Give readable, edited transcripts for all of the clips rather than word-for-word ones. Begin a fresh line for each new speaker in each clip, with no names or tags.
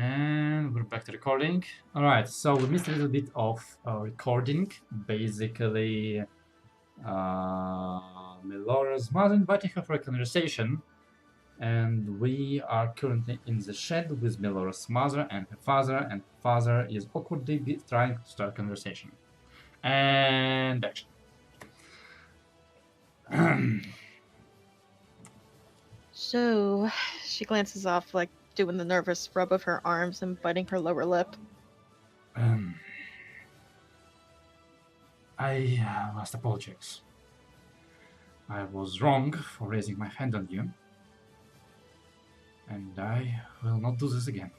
And we're back to recording. Alright, so we missed a little bit of recording. Basically, Melora's mother invited her for a conversation, and we are currently in the shed with Melora's mother and her father is awkwardly trying to start a conversation. And action.
So, she glances off, like doing the nervous rub of her arms and biting her lower lip.
I must apologize. I was wrong for raising my hand on you, and I will not do this again.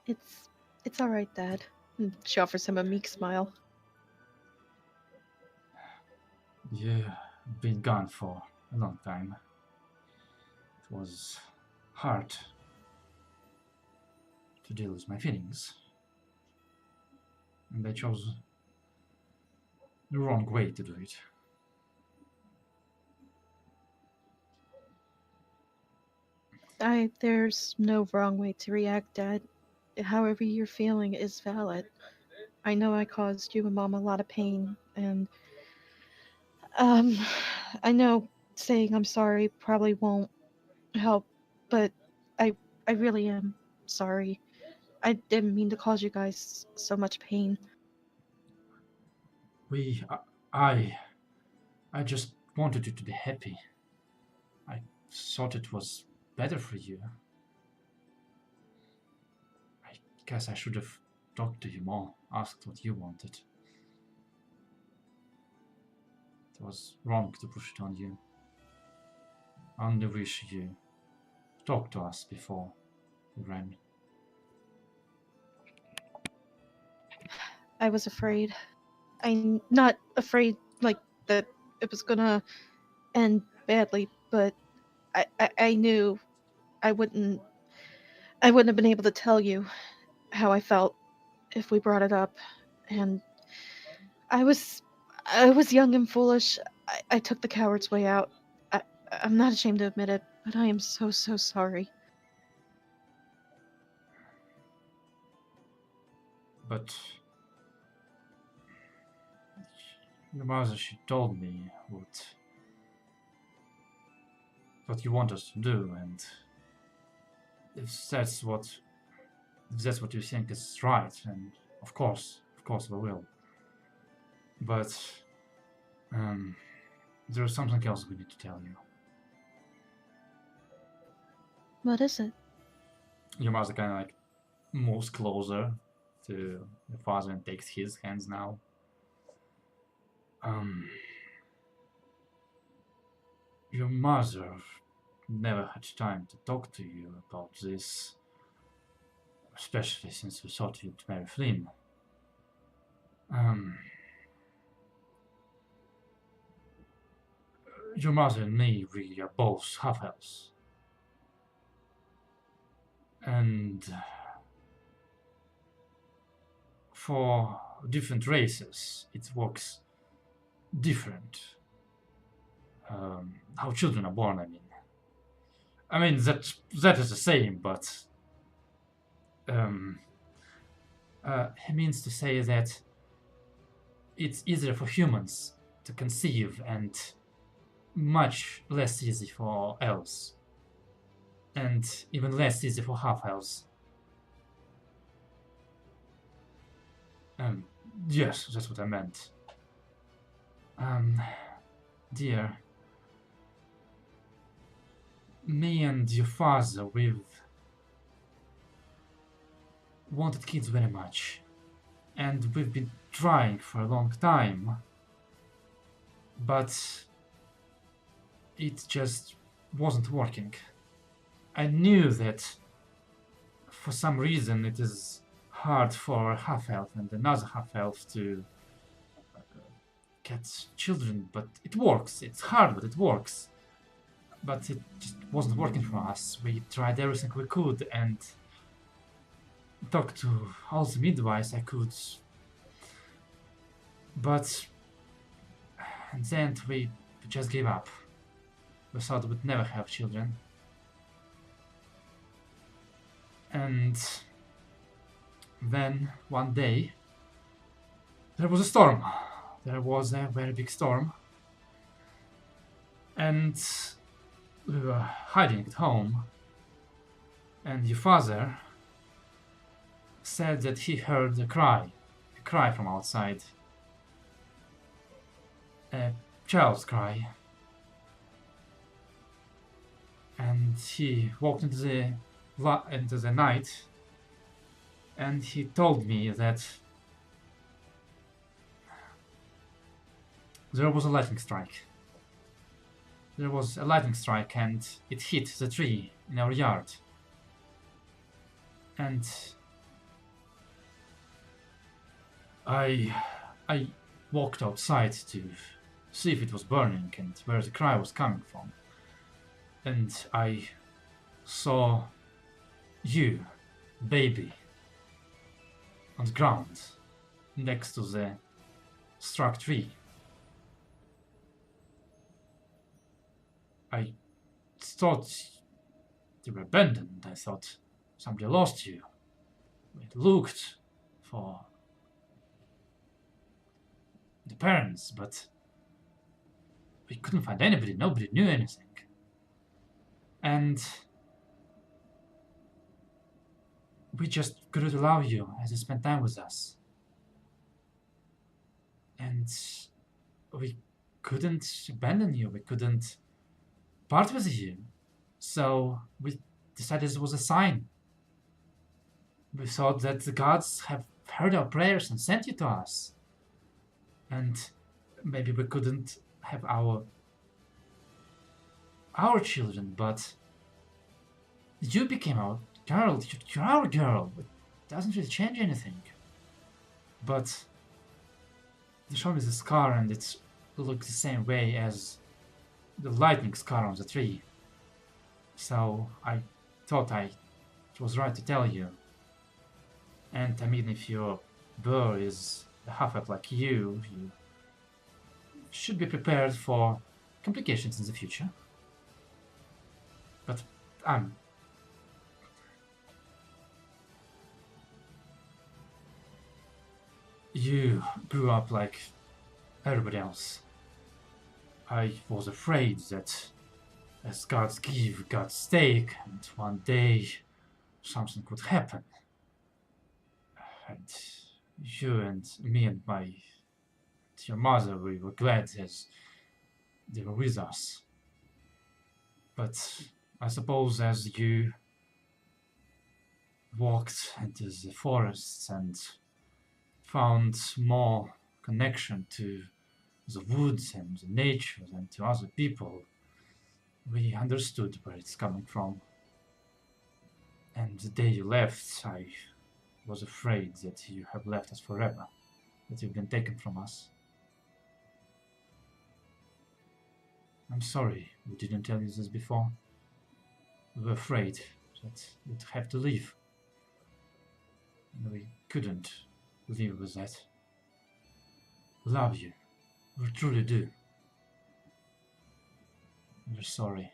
It's all right, Dad. And she offers him a meek smile.
You've been gone for a long time. It was hard to deal with my feelings, and I chose the wrong way to do it.
There's no wrong way to react, Dad. However you're feeling is valid. I know I caused you and Mom a lot of pain, and I know saying I'm sorry probably won't help, but I really am sorry. I didn't mean to cause you guys so much pain.
I just wanted you to be happy. I thought it was better for you. I guess I should have talked to you more, asked what you wanted. It was wrong to push it on you. I only wish you talked to us before you ran.
I was afraid. I'm not afraid like that it was gonna end badly, but I knew I wouldn't have been able to tell you how I felt if we brought it up, and I was young and foolish. I took the coward's way out. I'm not ashamed to admit it, but I am so sorry.
But your mother, she told me what you want us to do, and if that's what you think is right, and of course we will. But there's something else we need to tell you.
What is it?
Your mother kind of like moves closer to your father and takes his hands now. Your mother never had time to talk to you about this, especially since we thought you'd marry Flynn. Your mother and me, we are both half-elves. And for different races, it works different. How children are born, I mean that is the same, but he means to say that it's easier for humans to conceive and much less easy for elves, and even less easy for half-elves. Yes, that's what I meant. Dear, me and your father, we've wanted kids very much, and we've been trying for a long time, but it just wasn't working. I knew that for some reason it is hard for a half-elf and another half-elf to get children, but it works. It's hard, but it works. But it just wasn't working for us. We tried everything we could and talked to all the midwives I could. But in the end, we just gave up. We thought we'd never have children. And then one day there was a storm. There was a very big storm. And we were hiding at home. And your father said that he heard a cry from outside. A child's cry. And he walked into the night, and he told me that there was a lightning strike. There was a lightning strike, and it hit the tree in our yard. And I walked outside to see if it was burning and where the cry was coming from. And I saw you, baby, on the ground next to the struck tree. I thought you were abandoned. I thought somebody lost you. We looked for the parents, but we couldn't find anybody. Nobody knew anything. And we just couldn't allow you to spend time with us. And we couldn't abandon you. We couldn't part with you. So we decided it was a sign. We thought that the gods have heard our prayers and sent you to us. And maybe we couldn't have our children, but you became our girl. You're our girl. It doesn't really change anything. But they showed me the scar, and it looks the same way as the lightning scar on the tree. So I thought it was right to tell you. And I mean, if your bird is a half-elf like you should be prepared for complications in the future. But you grew up like everybody else. I was afraid that as gods give, gods take, and one day something could happen. And you and me and your mother, we were glad as they were with us. But I suppose as you walked into the forests and found more connection to the woods and the nature and to other people, we understood where it's coming from. And the day you left, I was afraid that you have left us forever, that you've been taken from us. I'm sorry we didn't tell you this before. We were afraid that you'd have to leave. And we couldn't live with that. We love you. We truly do. We're sorry.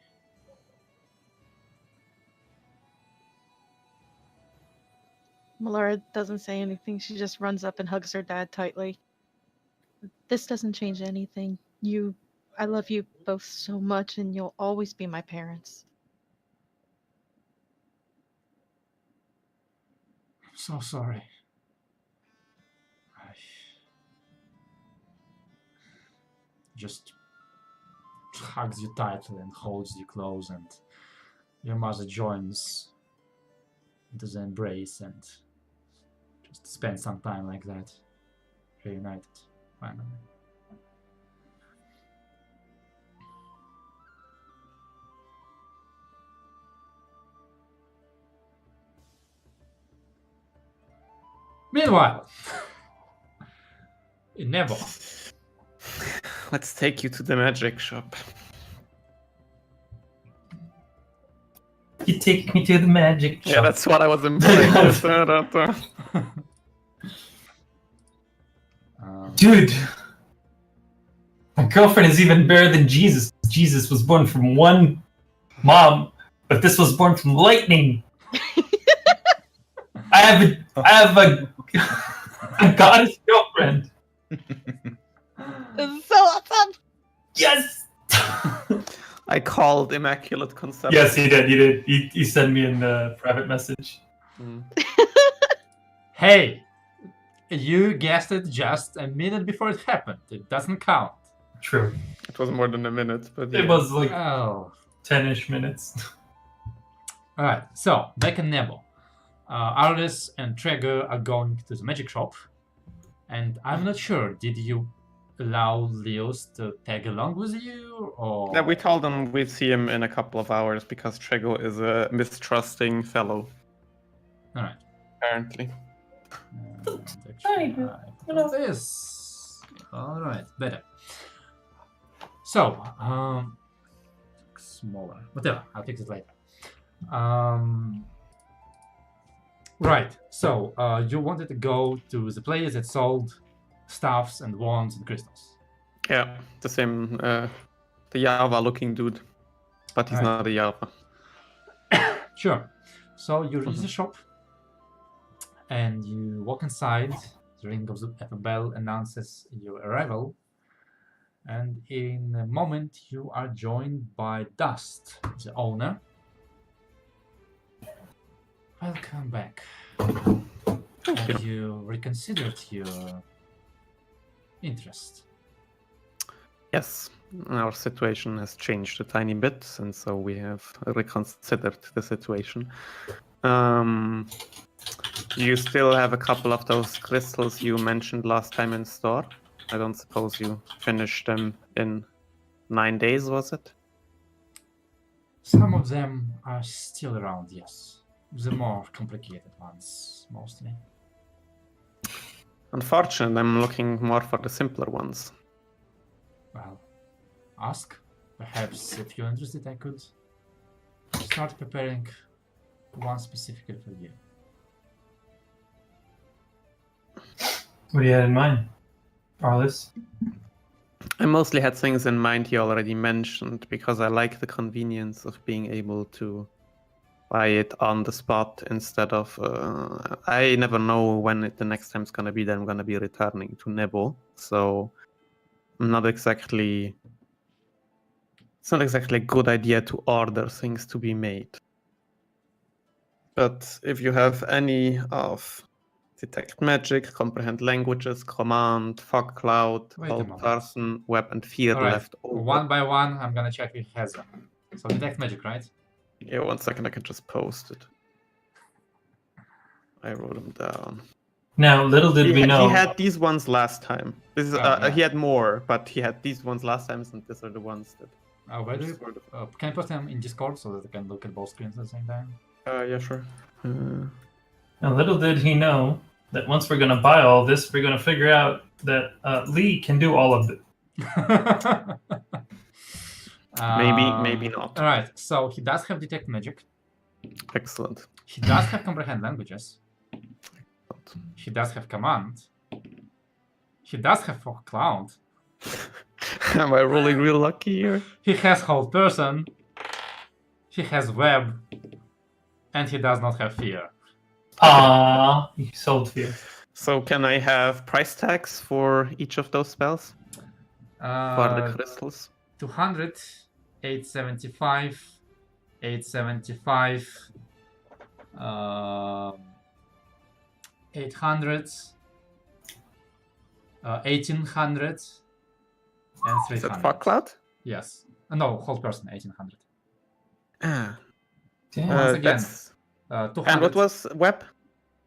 Melora doesn't say anything. She just runs up and hugs her dad tightly. This doesn't change anything. I love you both so much, and you'll always be my parents.
I'm so sorry. I just hugs you tightly and holds you close, and your mother joins into the embrace and just spend some time like that, reunited finally. Meanwhile, in Nebo.
Let's take you to the magic shop.
You take me to the magic shop.
Yeah, that's what I was implying.
Dude, my girlfriend is even better than Jesus. Jesus was born from one mom, but this was born from lightning. I have a goddess girlfriend.
This is so awesome.
Yes.
I called Immaculate Conception.
Yes, he did. He sent me in the private message.
Mm.
Hey, you guessed it just a minute before it happened. It doesn't count.
True.
It was more than a minute, but
It was like
Oh.
10-ish minutes.
Alright, so back in Nebo. Arlis and Traeger are going to the magic shop. And I'm not sure, did you allow Leos to tag along with you? Or
Yeah, we told him we'd see him in a couple of hours because Trego is a mistrusting fellow,
Alright.
apparently.
Actually, I put this. Alright, better. So, smaller. Whatever, I'll fix it later. Right, so you wanted to go to the place that sold staffs and wands and crystals.
Yeah, the same, the Java-looking dude, but he's
Right.
not a Java.
Sure. So you reach the shop and you walk inside. The ring of a bell announces your arrival. And in a moment, you are joined by Dust, the owner. Welcome back. Have you reconsidered your interest?
Yes, our situation has changed a tiny bit, and so we have reconsidered the situation. You still have a couple of those crystals you mentioned last time in store? I don't suppose you finished them in 9 days, was it?
Some of them are still around, yes. The more complicated ones, mostly.
Unfortunately, I'm looking more for the simpler ones.
Well, ask. Perhaps if you're interested, I could start preparing one specifically for you.
What do you have in mind, Arlis?
I mostly had things in mind he already mentioned because I like the convenience of being able to buy it on the spot instead of I never know when the next time is gonna be that I'm gonna be returning to Nebo, so I'm not exactly. It's not exactly a good idea to order things to be made. But if you have any of Detect Magic, Comprehend Languages, Command, Fog Cloud,
Wait a
Hold
moment.
Person, Web, and Fear
Alright,
left over.
one by one, I'm gonna check if he has them. So detect magic, right?
Yeah, 1 second, I can just post it. I wrote them down.
Now, little did we know.
He had these ones last time. This is
yeah.
he had more, but he had these ones last time, and these are the ones that.
Where do you,
sort of-
can I put them in Discord so that I can look at both screens at the same time?
Yeah, sure.
Now, little did he know that once we're gonna buy all this, we're gonna figure out that Lee can do all of it.
Maybe not.
Alright, so he does have detect magic.
Excellent.
He does have comprehend languages. He does have command. He does have fog cloud.
Am I rolling real lucky here?
He has hold person. He has web. And he does not have fear.
Ah, he sold fear.
So can I have price tags for each of those spells? For the crystals?
200, 875, 875, 800, 1800, and 300.
Is that Fog Cloud?
Yes. No, hold person, 1800.
Ah.
Damn.
Once again,
That's...
200.
And what was Web?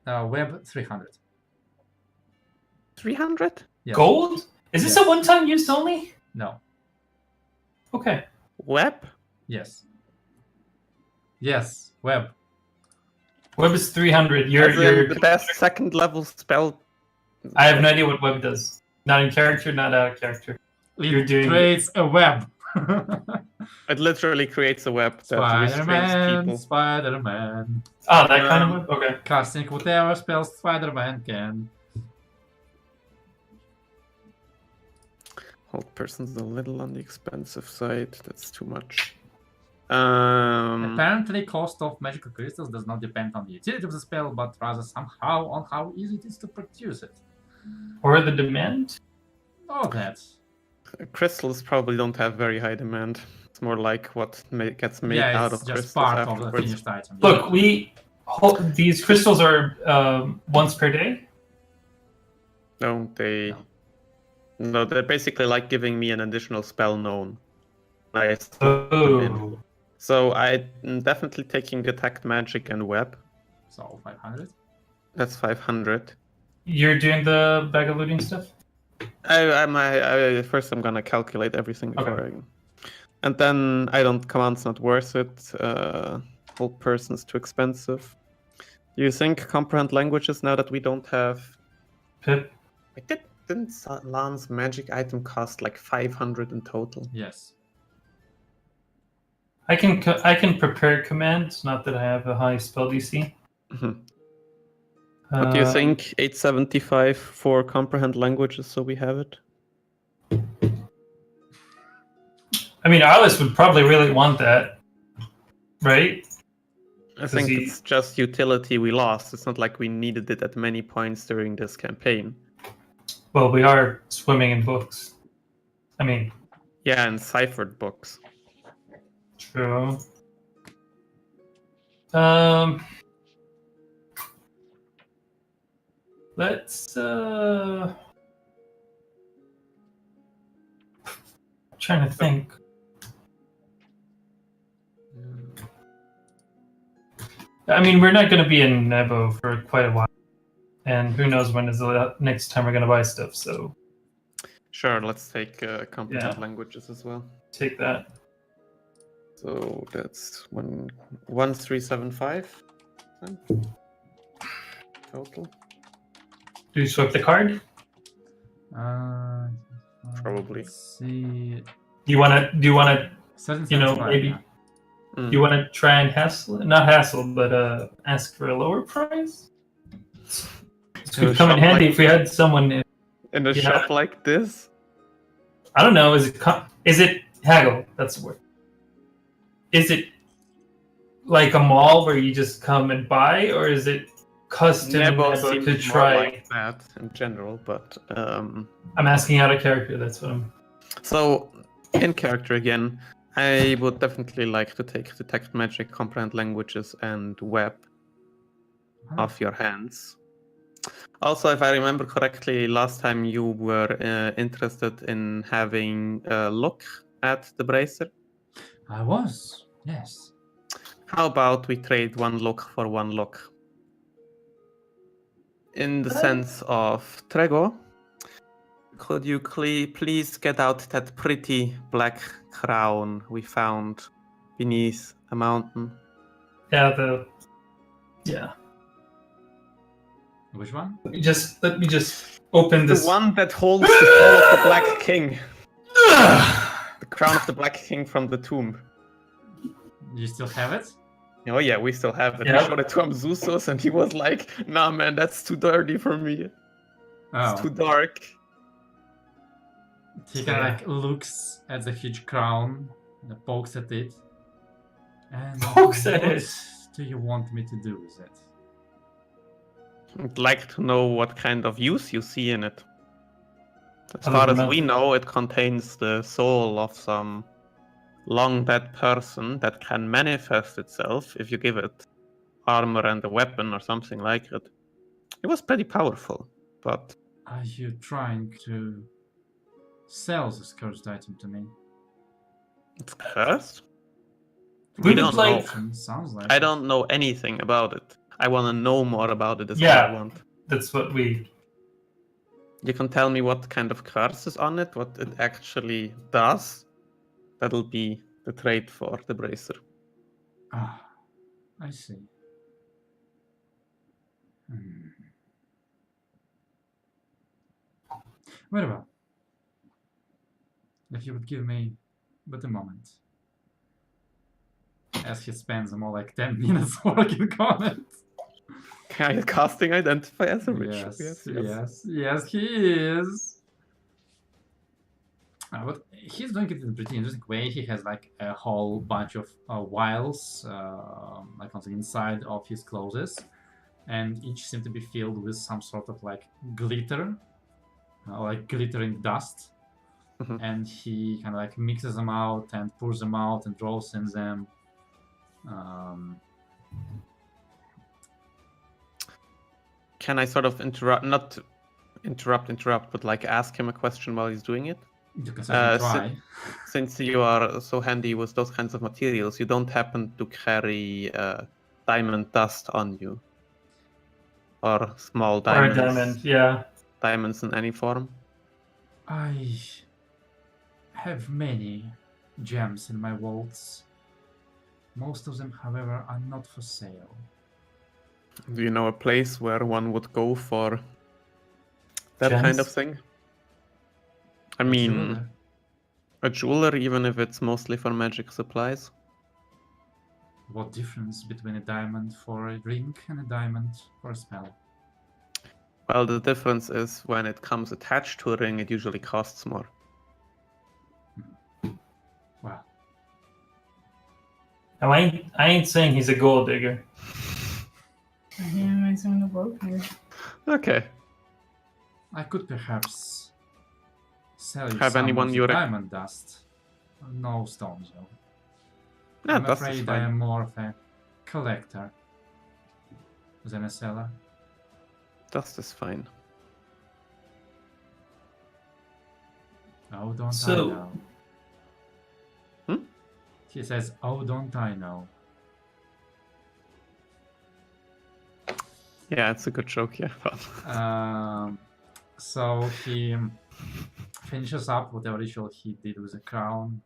Web, 300.
300?
Yes.
Gold? Is this
Yes.
a one-time use only?
No.
Okay.
Web?
Yes. Yes. Web.
Web is 300.
As
You're
in the best second level spell.
I have no idea what web does. Not in character, not out of character. You're
It
doing-
creates a web.
It literally creates a web that restrains
Spider-Man,
people.
Spider-Man.
Oh, that kind of web? Okay.
Casting whatever spells Spider-Man can.
Hold person's a little on the expensive side. That's too much.
Apparently, cost of magical crystals does not depend on the utility of the spell, but rather somehow on how easy it is to produce it.
Or the demand?
Oh, that.
Crystals probably don't have very high demand. It's more like what gets made
Yeah,
out
it's
of
just
crystals
part of the
afterwards.
finished item.
Look, these crystals are once per day.
No, they're basically like giving me an additional spell known. I slot them in.
Oh,
So I'm definitely taking Detect Magic and Web.
So 500.
That's 500.
you're doing the bag of looting stuff.
First I'm gonna calculate everything before
Okay.
and then I don't. Command's not worth it. Whole person's too expensive. Do you think comprehend languages now that we don't have?
Pip.
Didn't Lan's magic item cost like 500 in total?
Yes.
I can prepare commands. Not that I have a high spell DC.
Mhm. What do you think? 875 for comprehend languages, so we have it.
I mean, Alice would probably really want that, right?
I think it's just utility we lost. It's not like we needed it at many points during this campaign.
Well, we are swimming in books. I mean,
yeah, and ciphered books.
True. Let's trying to think. I mean, we're not going to be in Nebo for quite a while, and who knows when is the next time we're going to buy stuff. So,
sure, let's take comprehend languages as well.
Take that.
So that's 1375 total.
Do you swipe the card?
Probably.
Let's see.
Do you want to? You know, maybe.
Yeah.
You want to try and not hassle, but ask for a lower price? This could come in handy if we had someone
in a shop like this.
I don't know. Is it haggle? That's the word. Is it like a mall where you just come and buy, or is it custom
Nebo
to try?
More like that in general, but
I'm asking out of character. That's what I'm.
So in character again. I would definitely like to take Detect Magic, Comprehend Languages, and Web off your hands. Also, if I remember correctly, last time you were interested in having a look at the bracer.
I was, yes.
How about we trade one look for one look? In the sense of Trego, could you please get out that pretty black crown we found beneath a mountain?
Yeah,
Which one?
Let me just open this.
The one that holds the soul of the Black King. The crown of the Black King from the tomb.
You still have it?
Oh yeah, we still have it.
Yep.
We showed it to Amzusos and he was like, nah man, that's too dirty for me. It's too dark.
He kind of looks at the huge crown and pokes at it. And
Pokes at it.
What do you want me to do with it?
I'd like to know what kind of use you see in it. As far as we know, it contains the soul of some long dead person that can manifest itself if you give it armor and a weapon or something like it. It was pretty powerful, but...
Are you trying to sell this cursed item to me?
It's cursed?
We
don't
like...
know.
Sounds like
I don't know anything about it. I want to know more about it. What I want.
That's what we...
You can tell me what kind of curse is on it, what it actually does. That'll be the trade for the bracer.
Ah, I see. Very well. If you would give me but a moment. As he spends more like 10 minutes working on it.
Casting Identify as a ritual.
Yes, he is. But he's doing it in a pretty interesting way. He has like a whole bunch of vials, like on the inside of his clothes, and each seem to be filled with some sort of like glitter, like glittering dust.
Mhm.
And he kind of like mixes them out and pours them out and draws in them.
Can I sort of interrupt? Not interrupt, but like ask him a question while he's doing it?
You can certainly try.
Since you are so handy with those kinds of materials, you don't happen to carry diamond dust on you? Or small
Or a
diamonds?
diamond, yeah.
Diamonds in any form?
I have many gems in my vaults. Most of them, however, are not for sale.
Do you know a place where one would go for that kind of
Gems?
thing? I
A
mean,
jeweler.
a jeweler, even if it's mostly for magic supplies?
What difference between a diamond for a ring and a diamond for a spell?
Well, the difference is when it comes attached to a ring, it usually costs more.
Well,
Now, I ain't saying he's a gold digger.
Yeah, he's on the boat here.
Okay.
I could perhaps sell you
Have
some
anyone
of
you
the
rec-
diamond dust. No stones, though.
Yeah,
I'm
dust is
afraid I
fine.
am more of a collector than a seller.
Dust is fine.
Oh, don't I
So-
know?
Hmm?
He says, oh, don't I know?
Yeah, it's a good joke, yeah.
So he finishes up whatever ritual he did with the crown.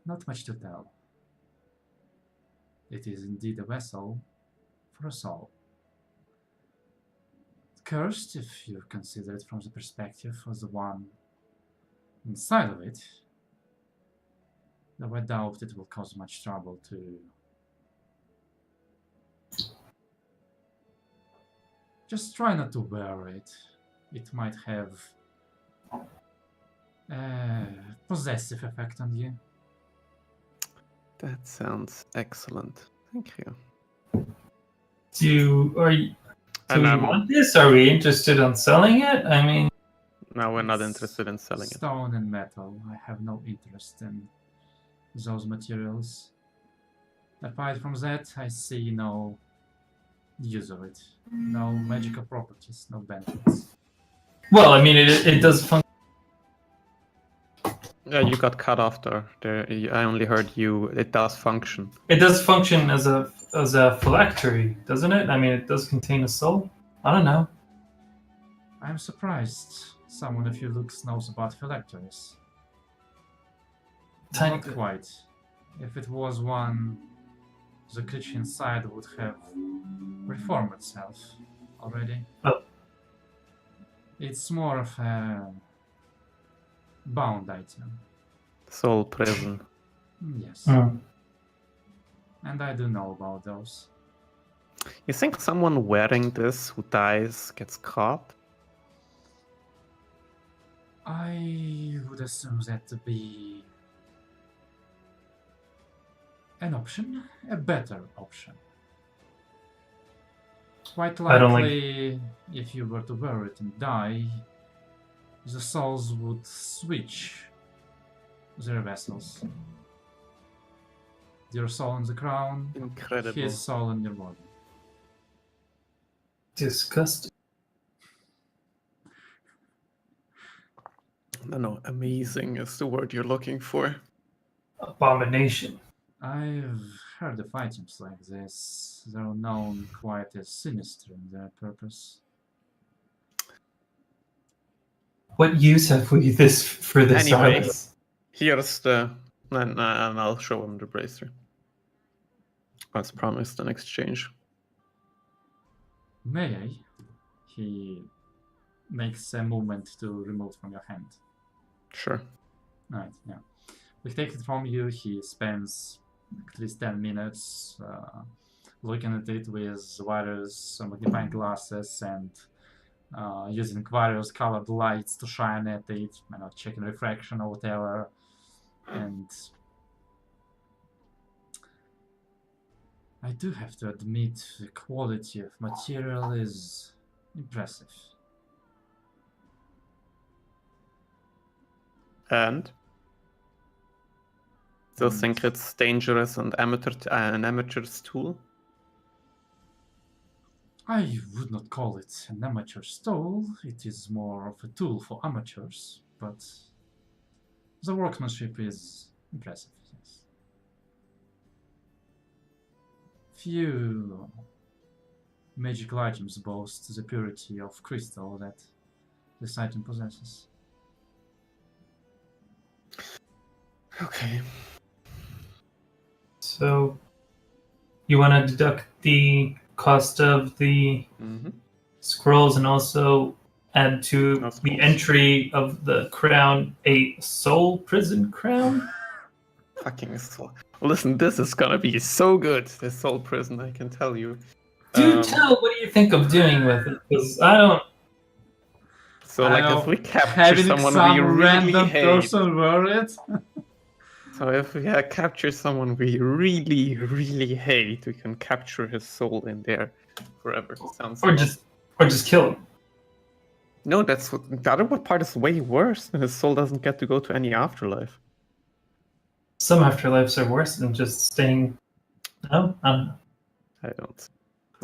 Not much to tell. It is indeed a vessel for a soul. Cursed if you consider it from the perspective of the one inside of it, though I doubt it will cause much trouble to just try not to wear it. It might have a possessive effect on you.
That sounds excellent. Thank you.
Do we
And
want this? Are we interested in selling it? I mean,
no, we're not
It's
interested in selling it.
Stone and metal. I have no interest in those materials. Apart from that, I see no use of it. No magical properties, no benefits.
well, I mean, it does function.
Yeah, you got cut off there. I only heard you. It does function.
It does function as a phylactery, doesn't it? I mean, it does contain a soul. I don't know.
I'm surprised someone of your looks knows about phylacteries.
Tiny
Not
bit.
quite. If it was one, the creature inside would have reformed itself already.
Oh.
It's more of a bound item.
Soul prison.
Yes.
Hmm.
And I do know about those.
You think someone wearing this who dies gets caught?
I would assume that to be an option, a better option. Quite
I don't like-
likely, if you were to wear it and die, the souls would switch their vessels. Your soul in the crown,
Incredible.
his soul in your body.
Disgusting.
No, amazing is the word you're looking for.
Abomination.
I've heard of items like this. They're known quite as sinister in their purpose.
What use have we this for this
Anyway.
silence?
Here's the... And I'll show him the bracelet. As promised, an exchange.
May I? He makes a movement to remove from your hand.
Sure.
Right, yeah. He takes it from you, he spends at least 10 minutes looking at it with wires, magnifying glasses, and using various colored lights to shine at it, checking refraction or whatever. And I do have to admit, the quality of material is impressive.
And still
And
think it's dangerous and an amateur's tool?
I would not call it an amateur's tool. It is more of a tool for amateurs, but the workmanship is impressive, yes. Few magical items boast the purity of crystal that this item possesses.
Okay.
So, you want to deduct the cost of the scrolls and also add to
Of
the
course.
entry of the crown a soul prison crown?
Fucking soul. Listen, this is gonna be so good. This soul prison, I can tell you.
Do tell, what do you think of doing with it? Because I don't.
So,
I
like,
know,
if we capture
having
someone
some
we really
random
hate.
person wear it.
So, if we capture someone we really, really hate, we can capture his soul in there forever. Sounds
Or just kill him.
No, that's the other part is way worse. His soul doesn't get to go to any afterlife.
Some afterlives are worse than just staying. No, I don't know.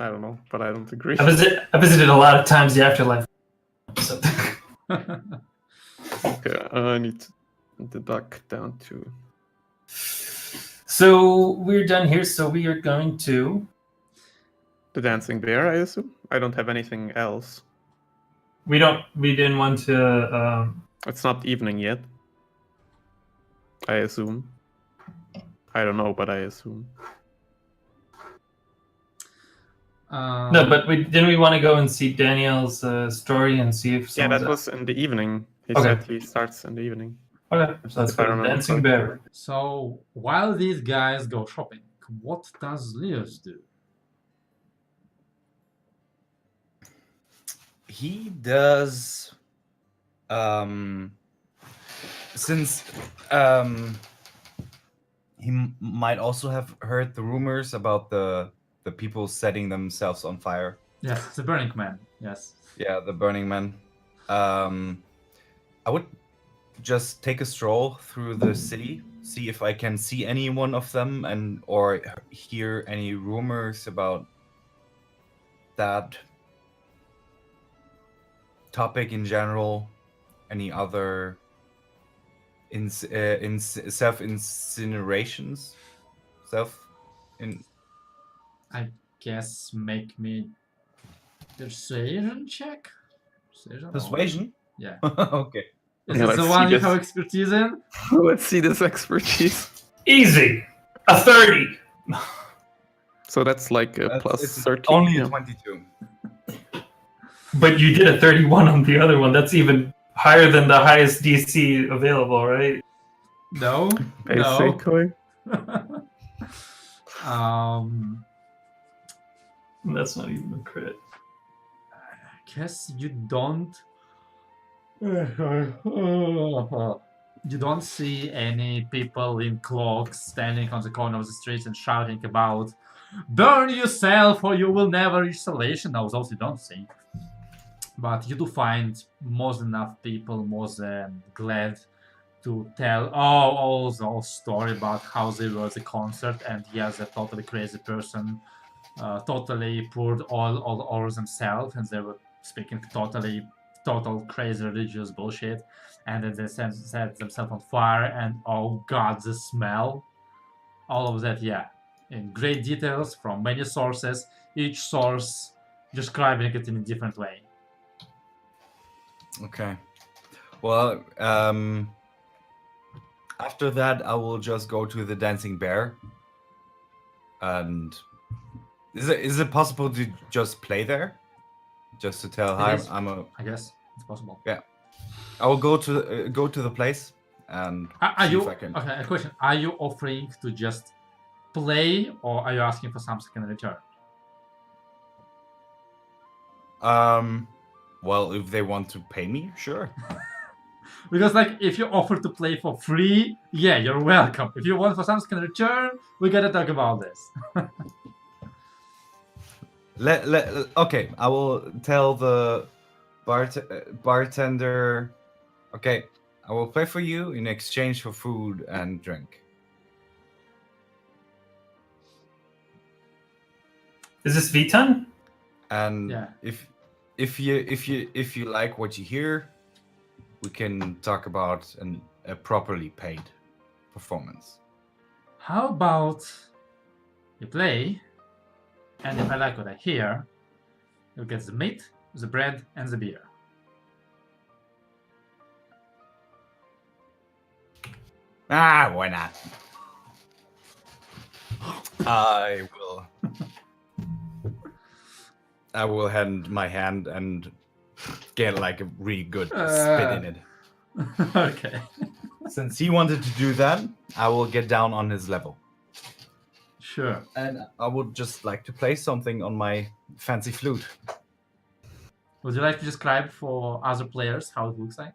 I don't know, but I don't agree.
I visited a lot of times the afterlife. So.
Okay, I need to deduct down to.
So we're done here. So we are going to.
The dancing bear, I assume. I don't have anything else.
We didn't want to.
It's not evening yet. I assume. I don't know, but I assume.
No, but didn't we want to go and see Daniel's story and see if
Yeah, that
someone's
was in the evening. He
Okay.
said he starts in the evening.
Okay, so let's
If I
go to
remember
Dancing
correctly.
Bear.
So while these guys go shopping, what does Leos do?
He does since he might also have heard the rumors about the people setting themselves on fire.
Yes, the Burning Man. Yes.
Yeah, the Burning Man. I would just take a stroll through the city, see if I can see any one of them or hear any rumors about that topic in general. Any other self-incinerations?
I guess make me persuasion check.
Persuasion?
Yeah.
Okay.
Is
Yeah,
this the
let's
one
see
you
this.
have expertise in?
Let's see this expertise.
Easy, a 30.
So that's like a plus
It's
13.
only
yeah.
a 22.
But you did a 31 on the other one. That's even higher than the highest DC available, right?
No.
Basically.
That's not even a crit.
I guess you don't. You don't see any people in cloaks standing on the corner of the street and shouting about "Burn yourself or you will never reach salvation." No, those you don't see. But you do find more than enough people more than glad to tell all the story about how they were at the concert, and yes, a totally crazy person totally poured all over themselves, and they were speaking total crazy religious bullshit, and then they set themselves on fire, and oh god, the smell, all of that, yeah, in great details from many sources, each source describing it in a different way.
Okay. Well, after that, I will just go to the Dancing Bear. And is it possible to just play there? Just to tell hi,
I guess it's possible.
Yeah. I will go to the place and see if I can.
Okay, a question. Are you offering to just play, or are you asking for something in return?
Well, if they want to pay me, sure.
Because like if you offer to play for free, yeah, you're welcome. If you want for something in return, we gotta talk about this.
Okay, I will tell the bartender. Okay, I will pay for you in exchange for food and drink.
Is this Vitan?
And
Yeah.
if you like what you hear, we can talk about a properly paid performance.
How about you play, and if I like what I hear, you'll get the meat, the bread, and the beer.
Why not? I will hand my hand and get like a really good spit in it.
Okay.
Since he wanted to do that, I will get down on his level.
Sure.
And I would just like to play something on my fancy flute.
Would you like to describe for other players how it looks like?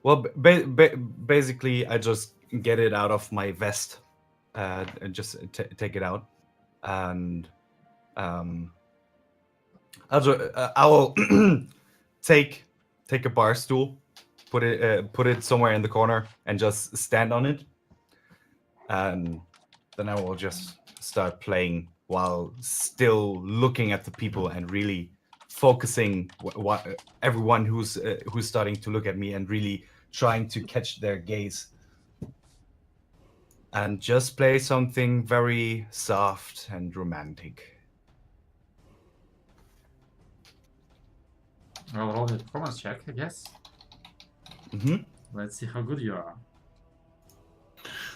Well, basically, I just get it out of my vest and just take it out, and I will take a bar stool, put it somewhere in the corner, and just stand on it, and then I will just start playing while still looking at the people and really focusing everyone who's starting to look at me and really trying to catch their gaze, and just play something very soft and romantic.
Well, roll the performance check, I guess.
Mm-hmm.
Let's see how good you are.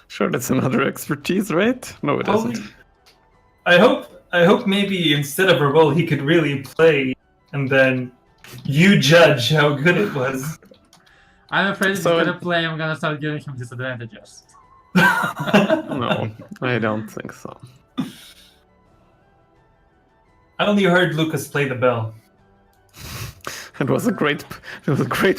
Sure, that's another expertise, right? No, it
Well,
isn't.
I hope maybe instead of a roll, he could really play, and then you judge how good it was.
I'm afraid if
So
he's gonna play, I'm gonna start giving him disadvantages.
No, I don't think so.
I only heard Lucas play the bell.
It was a great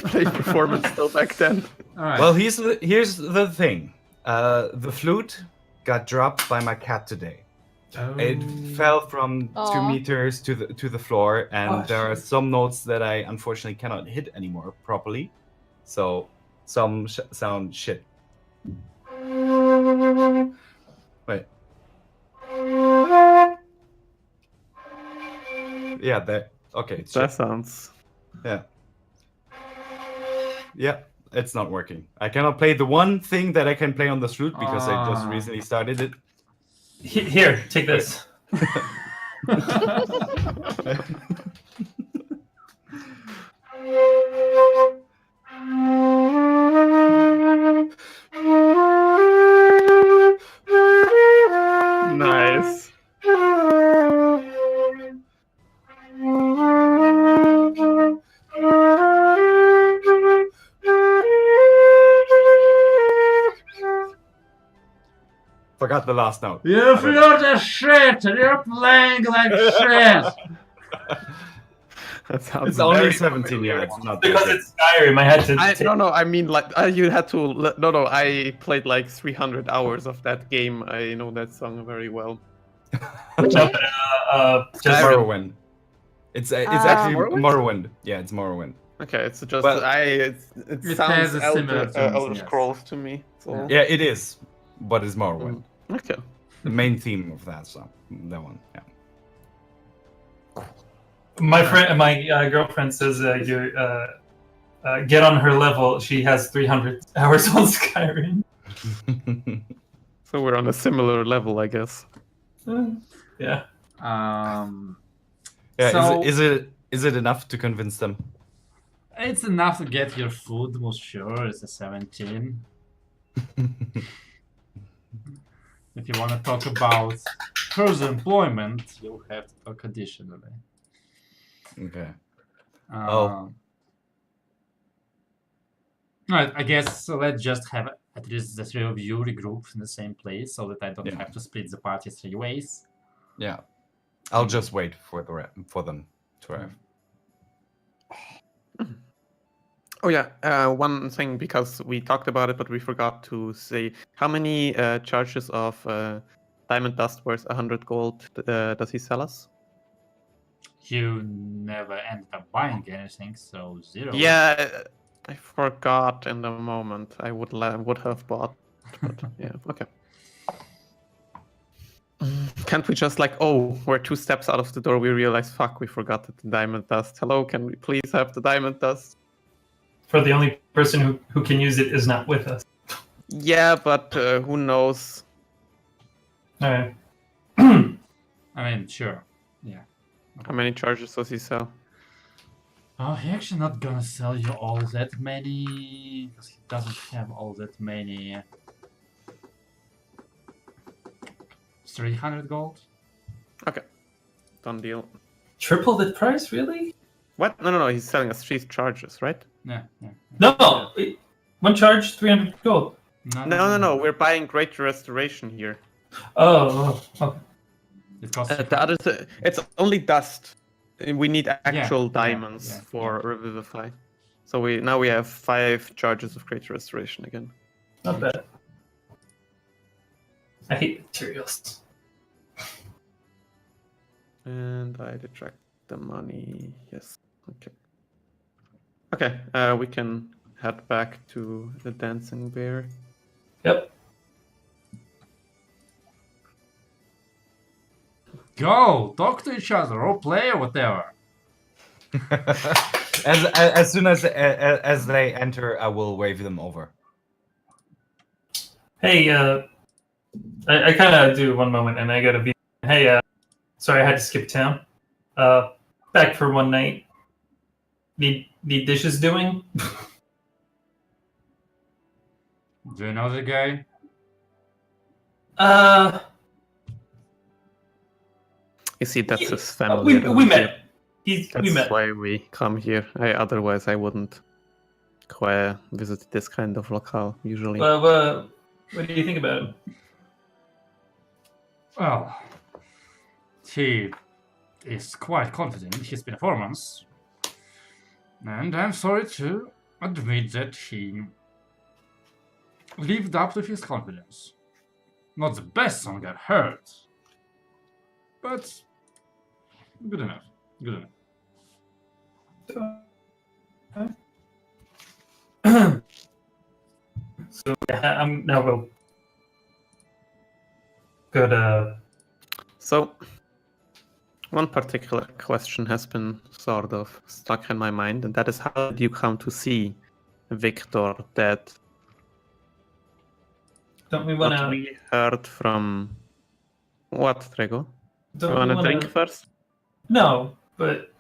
play performance still back then.
All right.
Well, here's the thing. The flute got dropped by my cat today. It fell from 2
Aw.
meters to the floor, and
Oh,
there are some notes that I unfortunately cannot hit anymore properly. So some sound shit. Wait. Yeah, that. Okay, it's
That
shit.
sounds.
Yeah. Yeah, it's not working. I cannot play the one thing that I can play on the flute because I just recently started it.
Here, take this.
Nice.
Forgot the last note.
You feel the shit, and you're playing like shit.
That sounds
It's only
very
17 yards, not
Because
30.
it's Skyrim, I had to.
No, I mean, like, you had to. No, I played like 300 hours of that game. I know that song very well.
Which
No,
game?
It's
just
Morrowind. It's actually
Morrowind?
Morrowind. Yeah, it's Morrowind.
Okay, it's just
Well,
it
it
sounds
has a similar
Elder,
tunes,
Elder
yes.
Scrolls to me. So.
Yeah, it is, but it's Morrowind.
Okay.
The main theme of that song, that one. Yeah.
my friend, my girlfriend says you get on her level. She has 300 hours on Skyrim.
So we're on a similar level, I guess.
Yeah.
Yeah.
So-
is it enough to convince them?
It's enough to get your food, most sure. It's a 17. If you want to talk about further employment, you'll have to talk additionally.
Okay.
All right, I guess so. Let's just have at least the three of you regroup in the same place so that I don't
Yeah.
have to split the party 3 ways.
Yeah. I'll just wait for them to arrive.
Oh yeah, one thing, because we talked about it, but we forgot to say how many charges of diamond dust worth 100 gold does he sell us?
You never ended up buying anything, so 0.
Yeah, I forgot in the moment. I would have bought, but yeah, okay. Can't we just like, oh, we're 2 steps out of the door, we realize, fuck, we forgot the diamond dust. Hello, can we please have the diamond dust?
For the only person who can use it is not with us.
Yeah, but who knows?
All right.
I mean, sure. Yeah.
How many charges does he sell?
Oh, he actually not gonna sell you all that many, because he doesn't have all that many. 300 gold?
Okay, done deal.
Triple the price, really?
What? No, he's selling us 3 charges, right?
Yeah, yeah.
No, one charge, 300 gold.
No, we're buying Great Restoration here.
Oh, okay.
It costs.
The other it's only dust. We need actual diamonds
yeah.
for Revivify. So we have 5 charges of Great Restoration again.
Not bad. I hate materials.
And I detract the money. Yes. Okay, we can head back to the Dancing Bear.
Yep.
Go! Talk to each other, or play, or whatever.
As soon as they enter, I will wave them over.
Hey, I kind of do one moment, and I gotta be. Hey, sorry, I had to skip town. Back for one night. Need dishes doing?
Do you know the guy?
You see, that's his family.
We met. We
That's
met.
why we come here. Otherwise, I wouldn't visit this kind of locale usually.
What do you think about him?
Well, he is quite confident in his performance. And I'm sorry to admit that he lived up to his confidence. Not the best song I've heard, but good enough. Good enough.
So yeah, I'm now go to.
So, one particular question has been sort of stuck in my mind, and that is, how did you come to see Victor dead?
Don't we want
What
to?
we heard from what, Trego? You
Don't
want
we
to drink first?
No, but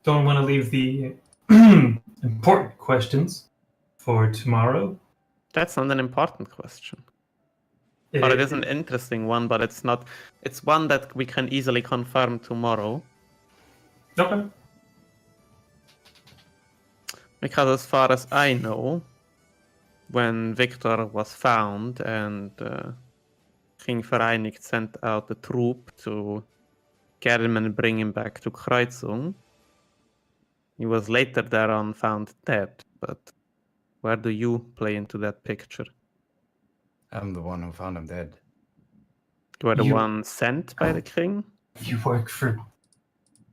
don't want to leave the important questions for tomorrow.
That's not an important question. Or it is an interesting one, but it's not. It's one that we can easily confirm tomorrow.
Okay.
Because as far as I know, when Victor was found and King Vereinigt sent out the troop to get him and bring him back to Kreuzung, he was later thereon found dead. But where do you play into that picture?
I'm the one who found him dead.
You are the one sent by the king?
You work for.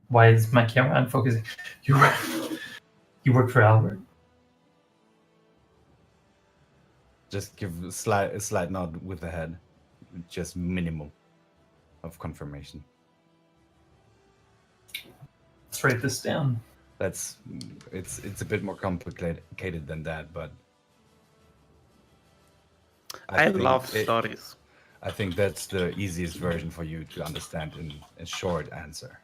Why is my camera unfocusing? You work for Albert.
Just give a slight nod with the head. Just minimum of confirmation.
Let's write this down.
It's a bit more complicated than that, but
I love
it,
stories.
I think that's the easiest version for you to understand in a short answer.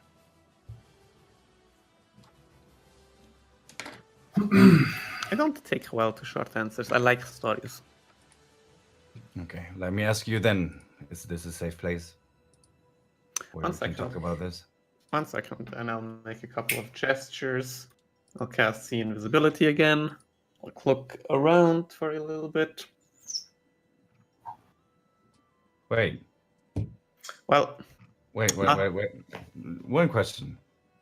I don't take well to short answers. I like stories.
Okay, let me ask you then: is this a safe place? Where
One
we can
second.
talk about this?
1 second, and I'll make a couple of gestures. I'll cast See Invisibility again. I'll look around for a little bit.
Wait,
Well,
Wait.
Ah.
One question.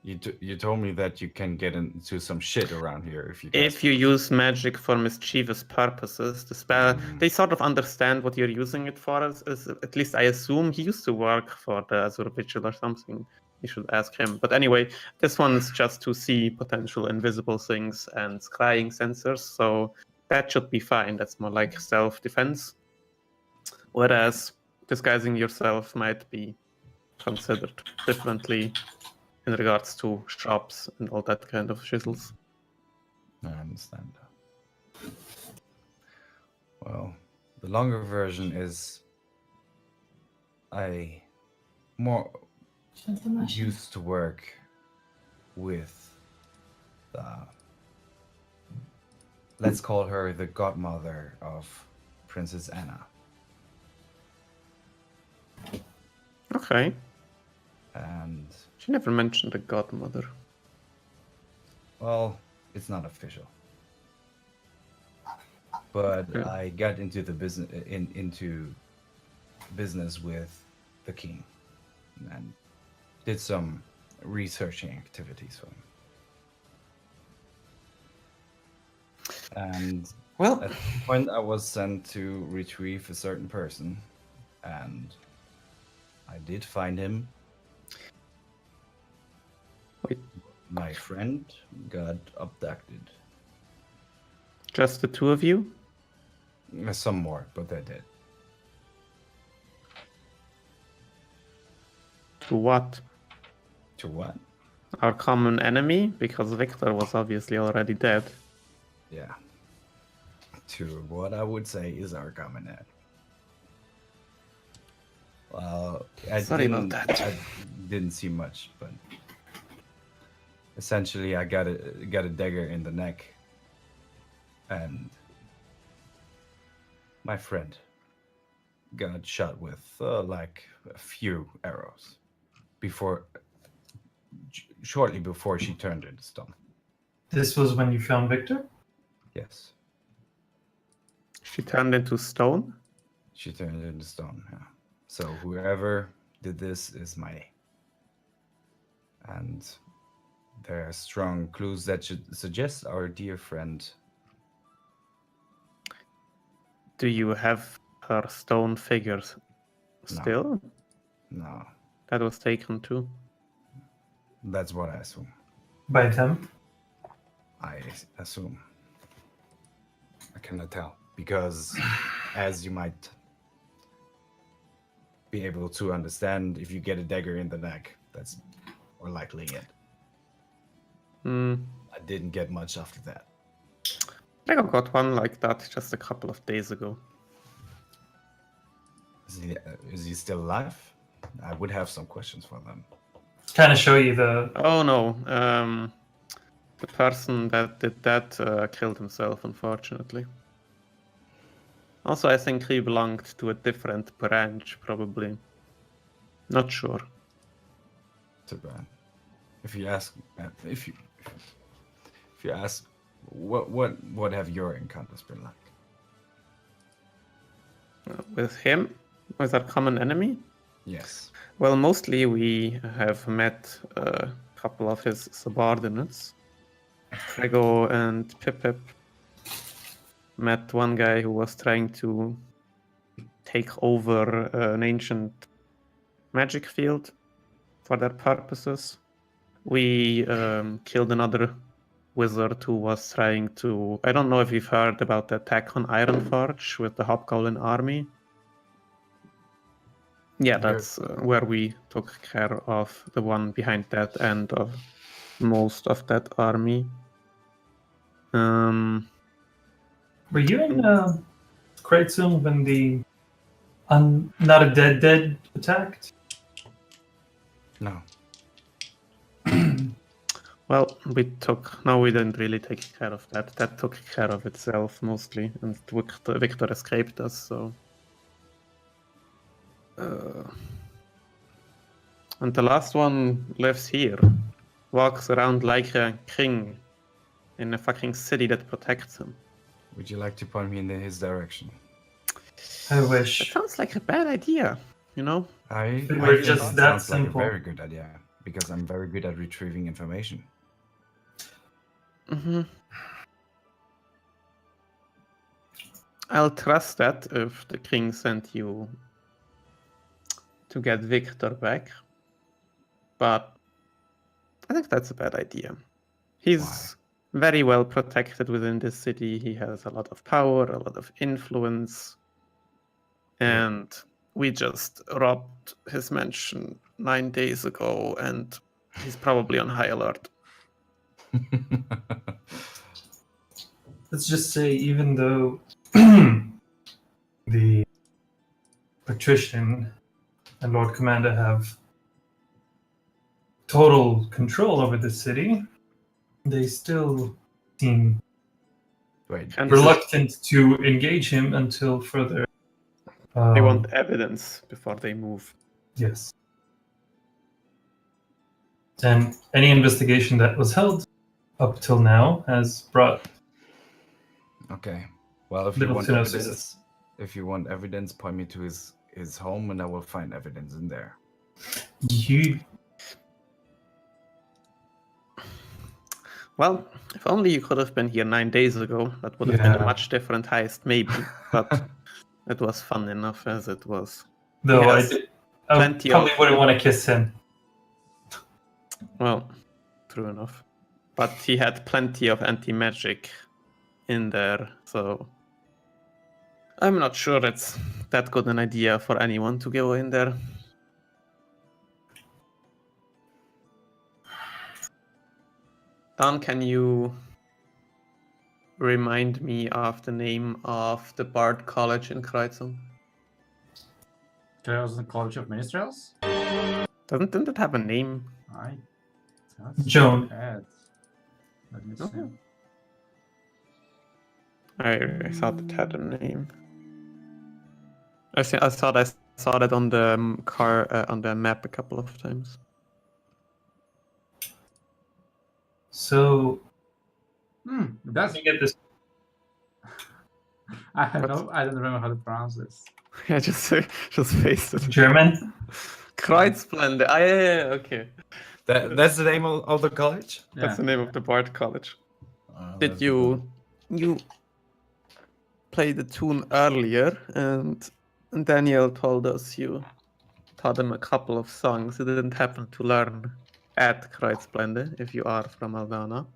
You told me that you can get into some shit around here if you.
If you use magic for mischievous purposes, the spell, they sort of understand what you're using it for. As at least I assume he used to work for the Azure Vigil or something. You should ask him. But anyway, this one's just to see potential invisible things and scrying sensors, so that should be fine. That's more like self-defense. Whereas disguising yourself might be considered differently in regards to shops and all that kind of shizzles.
I understand. Well, the longer version is I more used to work with the, let's call her the godmother of Princess Anna.
Okay.
And
She never mentioned a godmother.
well, it's not official. But
Okay.
I got into the into business with the king and did some researching activities for him. And
Well,
at the point I was sent to retrieve a certain person, and I did find him.
Wait.
My friend got abducted.
just the two of you?
Some more, but they're dead.
To what?
To what?
Our common enemy? Because Victor was obviously already dead.
Yeah. To what I would say is our common enemy. Well,
Sorry about that.
I didn't see much, but essentially, I got a dagger in the neck, and my friend got shot with like a few arrows shortly before she turned into stone.
This was when you found Victor?
Yes,
She turned into stone?
she turned into stone. Yeah. So whoever did this is my. And there are strong clues that should suggest our dear friend.
Do you have her stone figures still?
No,
That was taken too.
that's what I assume.
By them?
I assume. I cannot tell because, as you might be able to understand, if you get a dagger in the neck, that's more likely it. I didn't get much after that.
I got one like that just a couple of days ago.
Is he still alive? I would have some questions for them.
Kind of show you the.
Oh no, the person that did that killed himself, unfortunately. Also, I think he belonged to a different branch, probably. Not sure.
Too bad. If you ask, what have your encounters been like?
With him? With our common enemy?
Yes.
Well, mostly we have met a couple of his subordinates. Frego and Pip met one guy who was trying to take over an ancient magic field for their purposes. We killed another wizard who was trying to... I don't know if you've heard about the attack on Ironforge with the Hobgoblin army. Yeah, that's where we took care of the one behind that and of most of that army.
Were you in Kreitzum when the Not a Dead attacked?
No.
Well, we didn't really take care of that. That took care of itself mostly, and Victor escaped us, so... and the last one lives here. Walks around like a king in a fucking city that protects him.
Would you like to point me in his direction?
I
That
wish.
sounds like a bad idea. you know?
I
We're
think
just
it
that
sounds like a
simple.
very good idea because I'm very good at retrieving information.
Mm-hmm. I'll trust that if the king sent you to get Victor back. But I think that's a bad idea. He's very well protected within this city. He has a lot of power, a lot of influence. And we just robbed his mansion 9 days ago, and he's probably on high alert.
Let's just say, even though the patrician and Lord Commander have total control over the city, they still seem
Wait,
And
reluctant to engage him until further.
they want evidence before they move.
Yes. And any investigation that was held up till now has brought
okay. Well, if you
little
want
to no
evidence,
success.
point me to his home, and I will find evidence in there.
You
Well, if only you could have been here 9 days ago, that would have been a
Yeah.
much different heist, maybe. But it was fun enough as it was.
though
Yes.
I
Plenty
probably
of-
wouldn't want to kiss him.
Well, true enough. But he had plenty of anti-magic in there, so I'm not sure it's that good an idea for anyone to go in there. Dan, can you remind me of the name of the Bard College in Kreuzen?
Chosen College of Ministrels?
Didn't it have a name?
That's
Joan.
bad. Let me see.
Okay. I thought it had a name. I thought I saw that on the on the map a couple of times.
So
That's
let me get this.
I don't remember how to pronounce this.
Yeah, just faced it.
German.
Kreuzblende. Ah, yeah, okay.
That's the name of the college.
That's the name of the Bard College. Did
That's
you play the tune earlier, and Daniel told us you taught him a couple of songs you didn't happen to learn at Kreuzblende if you are from Aldana.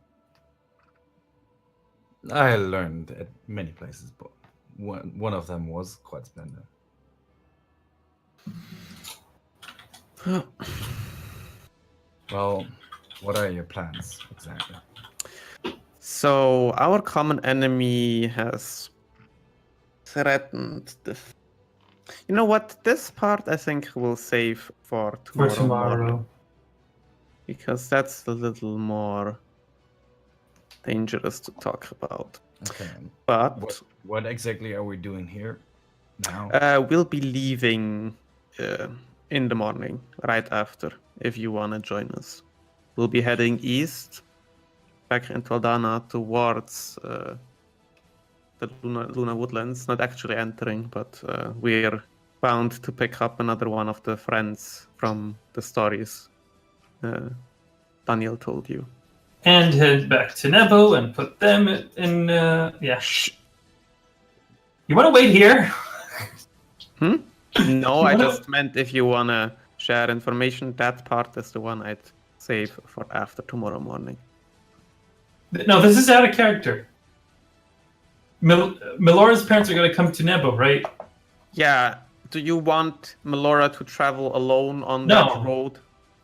I learned at many places, but one of them was quite splendid. Well, what are your plans exactly?
So our common enemy has threatened the. You know what? This part I think we'll save for
For
tomorrow. morning,
tomorrow.
because that's a little more dangerous to talk about.
Okay.
But
What exactly are we doing here now?
we'll be leaving in the morning, right after, if you want to join us. We'll be heading east, back into Aldana towards the Luna Woodlands. Not actually entering, but we're bound to pick up another one of the friends from the stories Daniel told you.
And head back to Nebo and put them in. Yeah. You want to wait here?
No, I just meant if you want to share information, that part is the one I'd save for after tomorrow morning.
No, this is out of character. Melora's parents are going to come to Nebo, right?
Yeah, do you want Melora to travel alone on
No.
that road?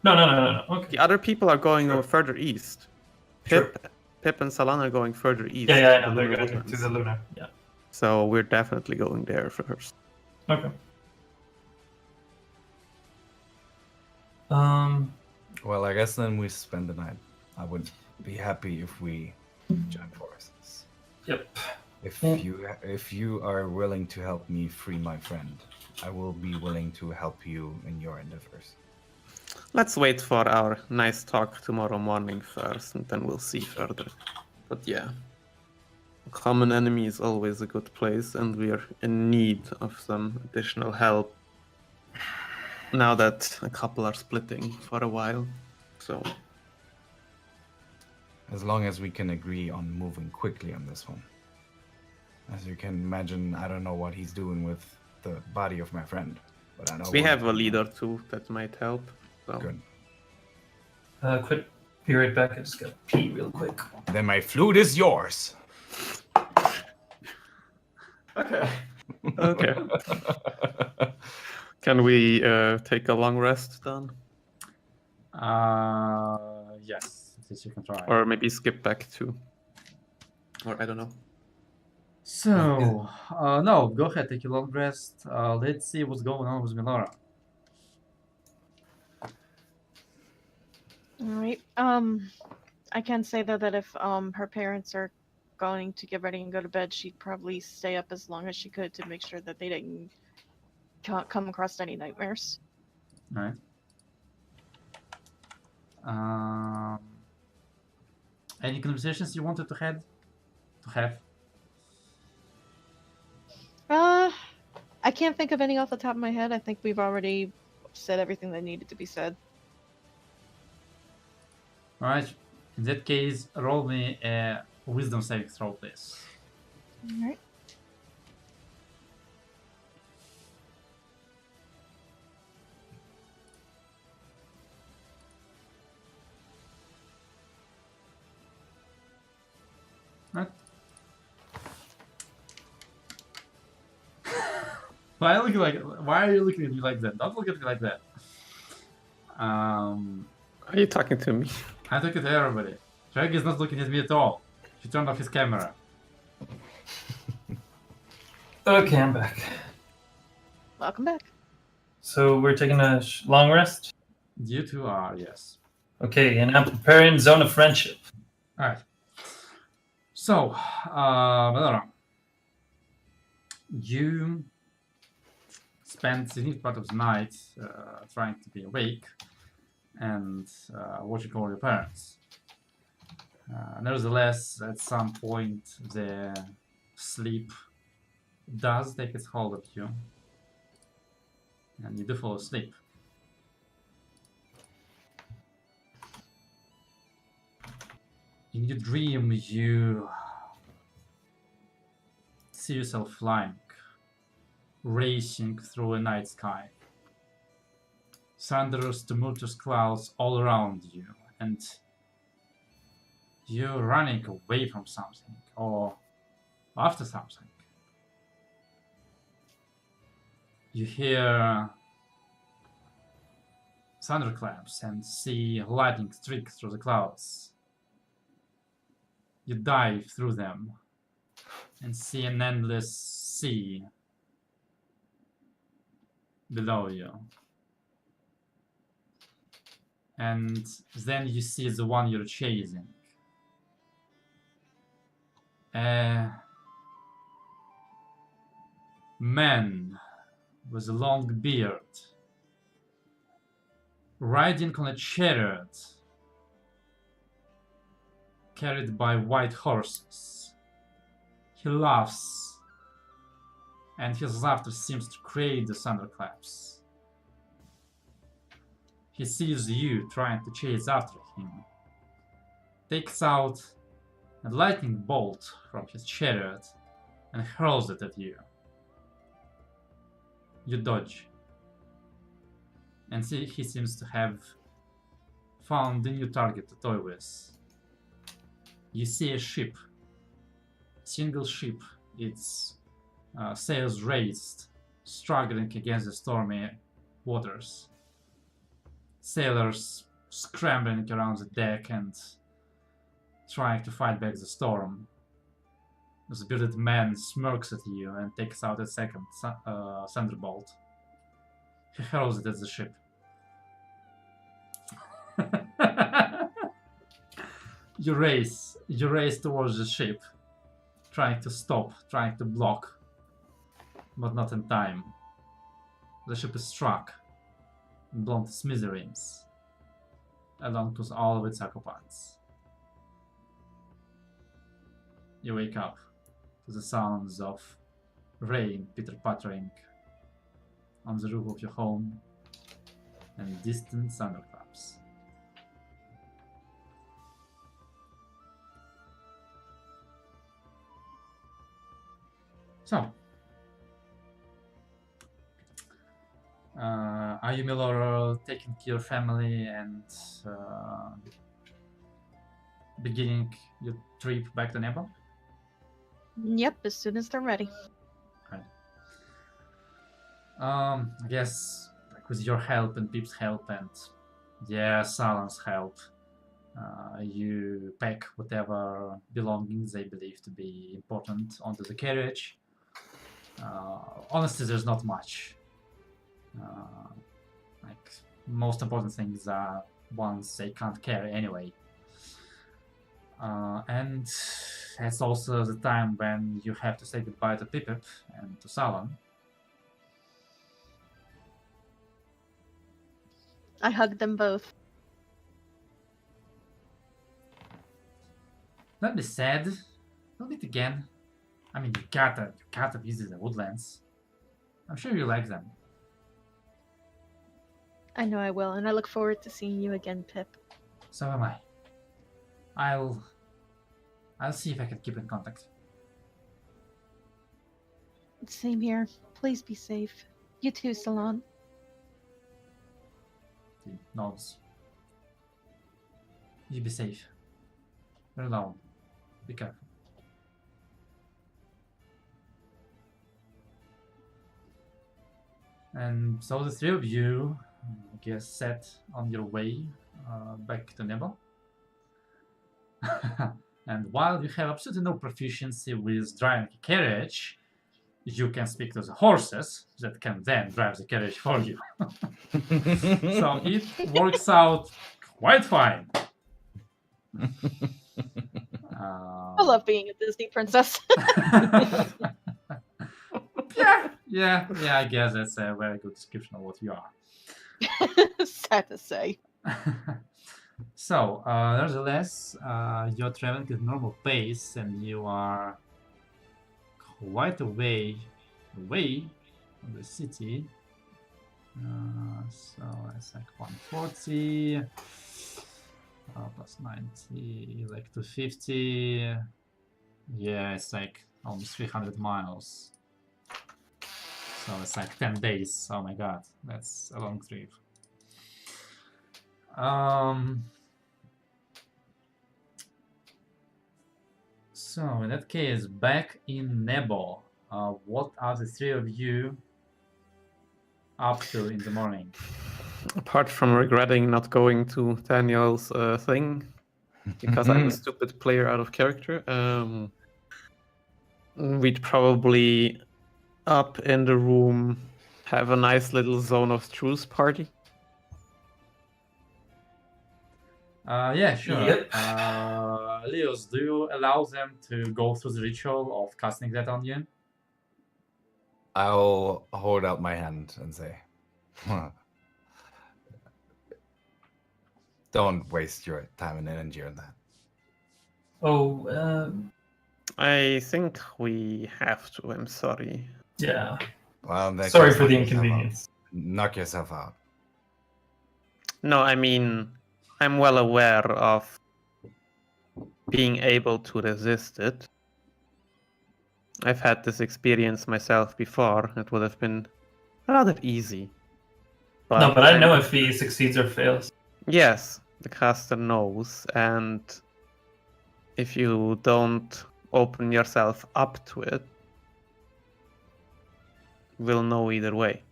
No. Okay.
The other people are going further east.
Sure.
Pip and Salana are going further east.
Yeah, I
to
know.
the
They're
Luna
going to
Woodlands.
the Luna. Yeah.
So we're definitely going there first.
Okay.
Well, I guess then we spend the night. I would be happy if we join forces.
Yep.
If you are willing to help me free my friend, I will be willing to help you in your endeavors.
Let's wait for our nice talk tomorrow morning first, and then we'll see further. But yeah, a common enemy is always a good place, and we're in need of some additional help. now that a couple are splitting for a while. So
As long as we can agree on moving quickly on this one. As you can imagine, I don't know what he's doing with the body of my friend, but I know
we
what
have
he's
a
doing.
leader too that might help. So
Good.
Quick, be right back. I just gotta pee real quick.
Then my flute is yours.
Okay.
okay. Can we take a long rest then?
Yes, at least you can try.
Or maybe skip back to, or I don't know.
So, no, go ahead, take a long rest. Let's see what's going on with Melora.
All right. I can say though that if her parents are going to get ready and go to bed, she'd probably stay up as long as she could to make sure that they didn't come across any nightmares.
All right. Any conversations you wanted to have?
I can't think of any off the top of my head. I think we've already said everything that needed to be said.
All right. In that case, roll me a wisdom saving throw, please.
All right.
Right. Why are you looking at me like that? Don't look at me like that.
Are you talking to me?
I'm looking at everybody. Drag is not looking at me at all. He turned off his camera.
Okay, I'm back.
Welcome back.
So we're taking a long rest.
You two are, yes.
Okay, and I'm preparing Zone of Friendship.
Alright. So, Melora, you spent a significant part of the night trying to be awake and watching over your parents. Nevertheless, at some point, the sleep does take its hold of you, and you do fall asleep. In your dream, you see yourself flying, racing through a night sky. Thunderous, tumultuous clouds all around you, and you're running away from something or after something. You hear thunderclaps and see lightning streak through the clouds. You dive through them and see an endless sea below you. And then you see the one you're chasing. A man with a long beard, riding on a chariot carried by white horses. He laughs, and his laughter seems to create the thunderclaps. He sees you trying to chase after him, takes out a lightning bolt from his chariot and hurls it at you. You dodge, and he seems to have found a new target to toy with. You see a ship, single ship, its sails raised, struggling against the stormy waters. Sailors scrambling around the deck and trying to fight back the storm. The bearded man smirks at you and takes out a second thunderbolt. He hurls it at the ship. You race towards the ship, trying to stop, trying to block, but not in time. The ship is struck and blown to smithereens, along with all of its occupants. You wake up to the sounds of rain pitter-pattering on the roof of your home. and distant thunderclaps. So, are you, Milor, taking care of your family and beginning your trip back to Nebo?
Yep, as soon as they're ready.
Right. I guess like with your help and Pip's help and Salan's help, you pack whatever belongings they believe to be important onto the carriage. Honestly, there's not much. Like most important things are ones they can't carry anyway. And it's also the time when you have to say goodbye to Pip and to Salan.
I hug them both.
Don't be sad. Don't it again. I mean, you gotta visit the woodlands. I'm sure you like them.
I know I will, and I look forward to seeing you again, Pip.
So am I. I'll see if I can keep in contact.
Same here. Please be safe. You too, Salon.
He nods. You be safe. You're alone. Be careful. And so the three of you, I guess, set on your way back to Nebo. And while you have absolutely no proficiency with driving a carriage, you can speak to the horses that can then drive the carriage for you. So it works out quite fine.
I love being a Disney princess.
yeah, I guess that's a very good description of what you are.
Sad to say.
So, nevertheless, you're traveling at normal pace and you are quite a way away from the city. So it's like 140 plus 90, like 250. Yeah, it's like almost 300 miles. So it's like 10 days. Oh my god, that's a long trip. So in that case, back in Nebo, what are the three of you up to in the morning?
Apart from regretting not going to Daniel's thing, because I'm a stupid player out of character, we'd probably up in the room have a nice little Zone of Truth party.
Yeah, sure.
Yep.
Leos, do you allow them to go through the ritual of casting that on you?
I'll hold out my hand and say, don't waste your time and energy on that.
Oh,
I think we have to. I'm sorry.
yeah.
Well, in that
Sorry
case,
for the
knock yourself out.
inconvenience.
Knock yourself out.
No, I mean, I'm well aware of being able to resist it. I've had this experience myself before. It would have been rather easy.
No, but I know if he succeeds or fails.
Yes, the caster knows, and if you don't open yourself up to it, we'll know either way.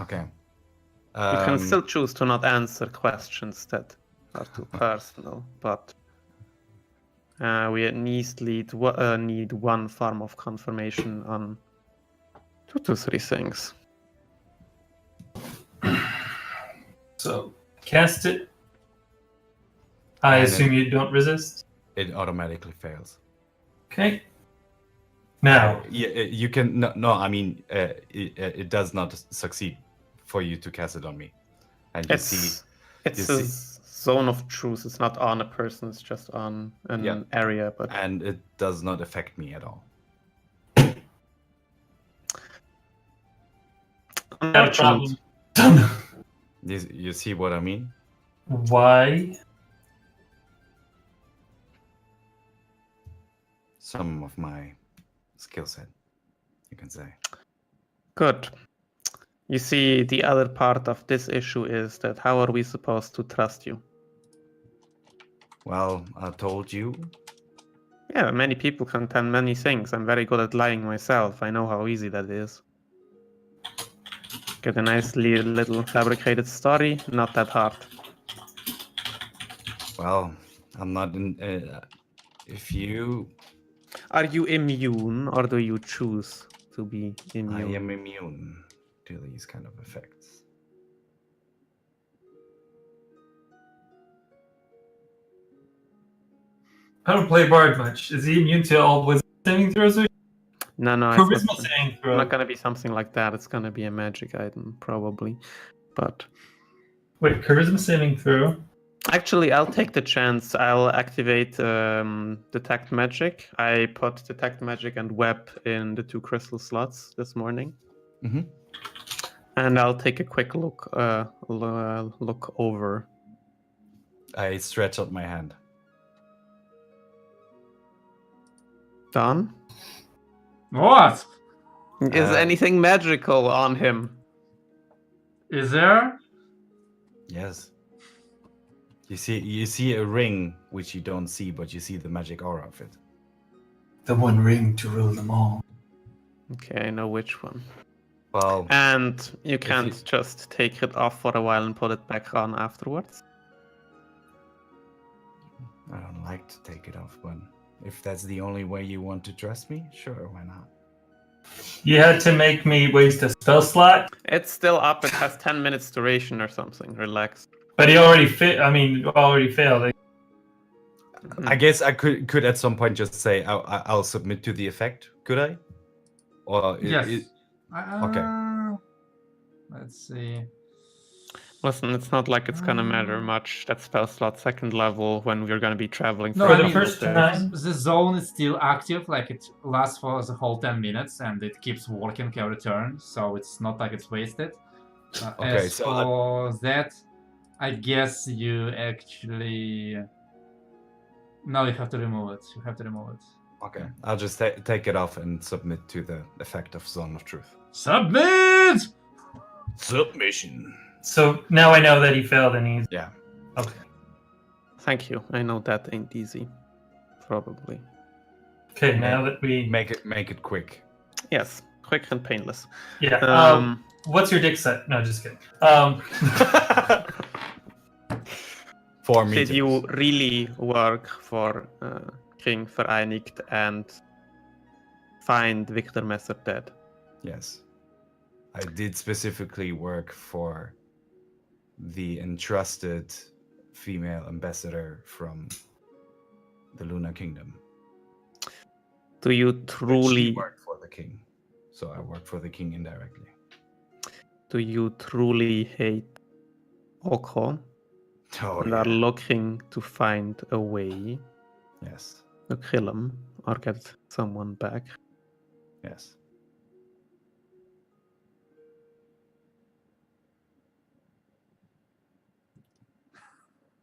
Okay.
You can still choose to not answer questions that are too personal, but we at least need one form of confirmation on 2 to 3 things.
So, cast it. I
And
assume you don't resist.
It automatically fails.
Okay. Now,
Yeah, you can. No, I mean, it does not succeed for you to cast it on me. And you see,
It's
you
a
see-
zone of truth. It's not on a person. It's just on an area. But
and it does not affect me at all.
not a problem. Stun.
You see what I mean?
Why?
Some of my skill set, you can say.
Good. You see, the other part of this issue is that how are we supposed to trust you?
Well, I told you.
Yeah, many people can tell many things. I'm very good at lying myself. I know how easy that is. Get a nice little fabricated story, not that hard.
Well, I'm not in. If you,
Are you immune or do you choose to be immune?
I am immune to these kind of effects.
I don't play Bard much. Is he immune to all wisdom saving throws? Or
No,
charisma
it's
saving
not
throw?
gonna be something like that. It's gonna be a magic item, probably. But
Wait, charisma saving throw.
actually, I'll take the chance. I'll activate Detect Magic. I put Detect Magic and Web in the 2 crystal slots this morning.
Mm-hmm.
And I'll take a quick look look over.
I stretch out my hand.
Done?
What?
Is anything magical on him?
Is there?
Yes. You see a ring which you don't see, but you see the magic aura of it.
The one ring to rule them all.
Okay, I know which one.
Well,
And you can't
you-
just take it off for a while and put it back on afterwards?
I don't like to take it off, but if that's the only way you want to trust me, sure, why not?
You had to make me waste a spell slot,
It's still up. It has 10 minutes duration or something. Relax.
but he already already failed.
I guess I could at some point just say I'll submit to the effect. Could I? Or
Yes.
Okay.
Let's see.
Listen, it's not like it's gonna matter much. That spell slot second level when we're gonna be traveling
No,
for
I
the
mean,
first time.
the zone is still active, like it lasts for the whole 10 minutes and it keeps working every turn, so it's not like it's wasted.
Okay,
As
so
for that, I guess you actually... No, you have to remove it. You have to remove it.
Okay, I'll just take it off and submit to the effect of Zone of Truth.
Submit!
Submission.
So now I know that he failed and he's
Yeah.
okay.
Thank you. I know that ain't easy. Probably.
Okay, now that we
Make it quick.
Yes, quick and painless.
yeah. What's your dick set? No, just kidding.
4 meters.
Did you really work for King Vereinigt and find Victor Messer dead?
Yes. I did specifically work for the entrusted female ambassador from the Lunar Kingdom.
Do you
But
truly
she worked for the king, so I worked for the king indirectly.
hate Oko
Oh,
and
yeah.
are looking to find a way
Yes.
to kill him or get someone back?
Yes.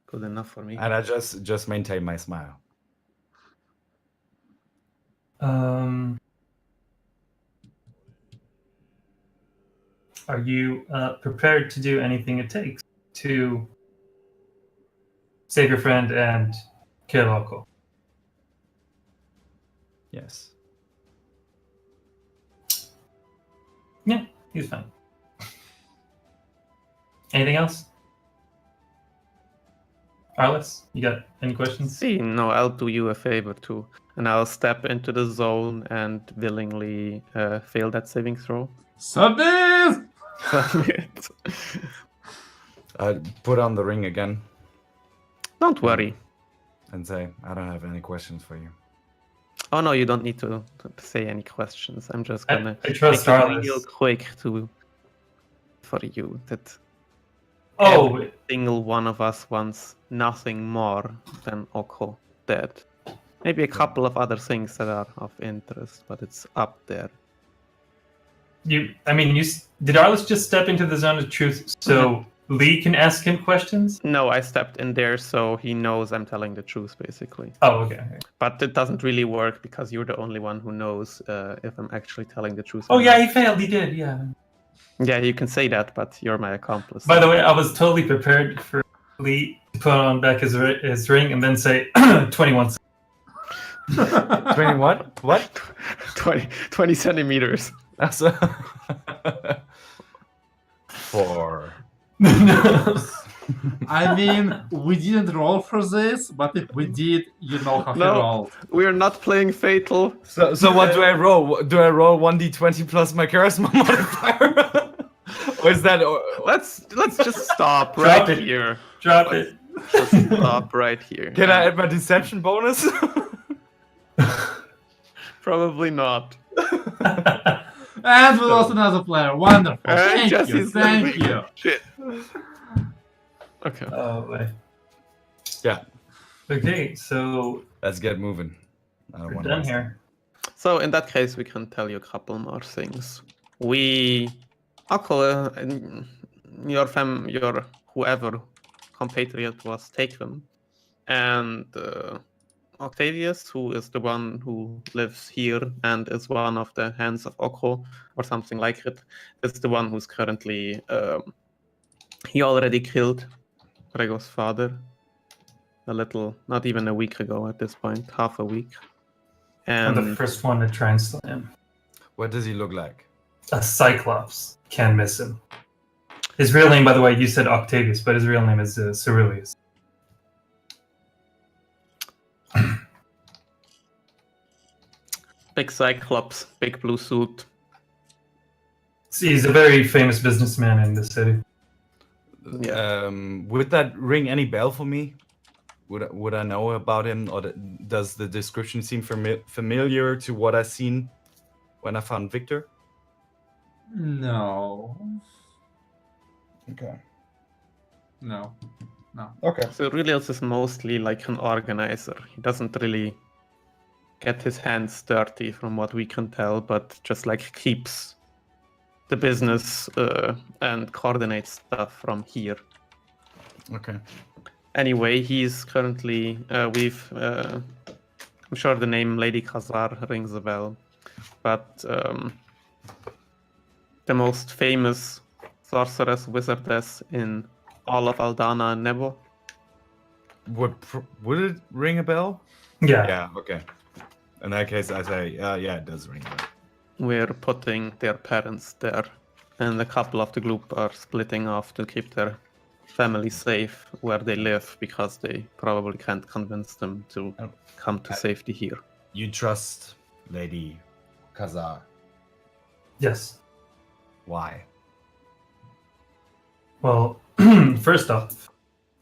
Good enough for me.
And I just maintain my smile.
Are you prepared to do anything it takes to save your friend and kill Oko?
Yes.
Yeah, he's fine. Anything else? Arliss, you got any questions?
See, no, I'll do you a favor too. And I'll step into the zone and willingly fail that saving throw.
Submit!
I put on the ring again
Don't worry.
and say, I don't have any questions for you.
Oh no, you don't need to say any questions. I'm just gonna
I trust
make it
Arliss.
real quick for you that
Oh,
every single one of us wants nothing more than Oko dead. Maybe a couple of other things that are of interest, but it's up there.
Did Arliss just step into the zone of truth so Lee can ask him questions?
No, I stepped in there so he knows I'm telling the truth, basically.
Oh, okay.
But it doesn't really work because you're the only one who knows if I'm actually telling the truth.
Oh
or
yeah,
not.
he failed. He did. Yeah.
Yeah, you can say that, but you're my accomplice.
By the way, I was totally prepared for Lee to put on back his ring and then say 21.
21? What?
20 centimeters.
That's a... 4.
I mean, we didn't roll for this, but if we did, you know how he
No.
rolled.
We're not playing Fatal.
So what do I roll? Do I roll 1d20 plus my charisma modifier? Or is that...
Let's just stop
Drop
right
it.
here.
Drop it.
Just stop right here.
Can I add my deception bonus?
Probably not.
And we lost another player. Wonderful. Thank you.
Jesse's
Thank
leaving.
you.
Shit. Okay.
Oh, boy.
Yeah.
Okay, so
Let's get moving. I don't
we're
want
done
to
here.
So in that case, we can tell you a couple more things. Akko, your whoever compatriot was taken, and Octavius, who is the one who lives here and is one of the hands of Okko or something like it, is the one who's currently he already killed Rego's father not even a week ago at this point, half a week.
I'm
And
the first one to try and steal him.
What does he look like?
A Cyclops. Can't miss him. His real name, by the way, you said Octavius, but his real name is Ceruleus.
big Cyclops, big blue suit.
See, he's a very famous businessman in the city.
Yeah.
Would that ring any bell for me? Would I know about him, or does the description seem familiar to what I've seen when I found Victor?
No.
Okay.
No.
Okay.
So Aurelius is mostly like an organizer. He doesn't really get his hands dirty from what we can tell, but just like keeps the business and coordinates stuff from here.
Okay.
Anyway, he's currently I'm sure the name Lady Khazar rings a bell, but the most famous sorceress wizardess in all of Aldana and Nebo.
Would it ring a bell?
Yeah.
Yeah. Okay. In that case, I say, yeah, it does ring a bell.
We're putting their parents there, and a couple of the group are splitting off to keep their family safe where they live, because they probably can't convince them to come to safety here.
You trust Lady Khazar.
Yes.
Why?
Well, first off,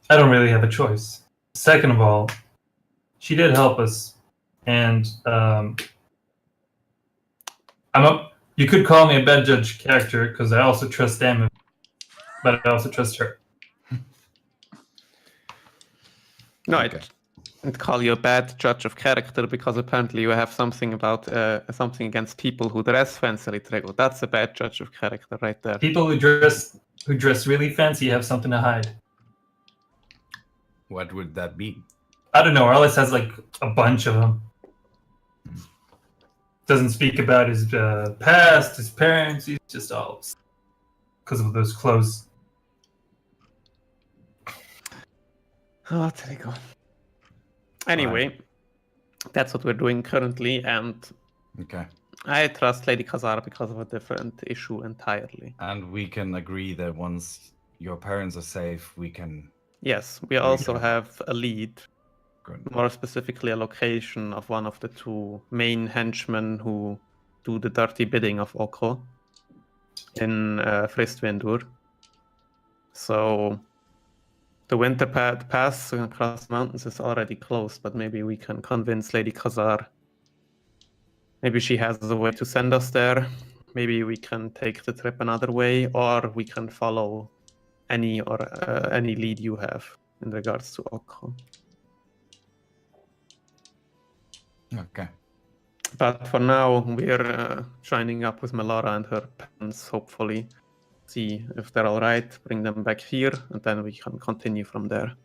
I don't really have a choice. Second of all, she did help us, and you could call me a bad judge character because I also trust them, but I also trust her.
No,
Okay.
I'd call you a bad judge of character because apparently you have something about something against people who dress fancily, Trego. That's a bad judge of character right there.
People who dress really fancy have something to hide.
What would that be?
I don't know. Arliss has like a bunch of them. Doesn't speak about his past, his parents. He's just all because of those clothes.
Oh, Trego. Anyway, that's what we're doing currently, and
Okay.
I trust Lady Khazar because of a different issue entirely.
And we can agree that once your parents are safe, we can...
Yes, we also
go.
have a lead,
Good.
more specifically a location of one of the two main henchmen who do the dirty bidding of Okko in Fristvindur. So the winter pass across the mountains is already closed, but maybe we can convince Lady Khazar. Maybe she has a way to send us there. Maybe we can take the trip another way, or we can follow any lead you have in regards to Okko.
Okay.
But for now, we're joining up with Melara and her parents, hopefully. See if they're alright, bring them back here, and then we can continue from there.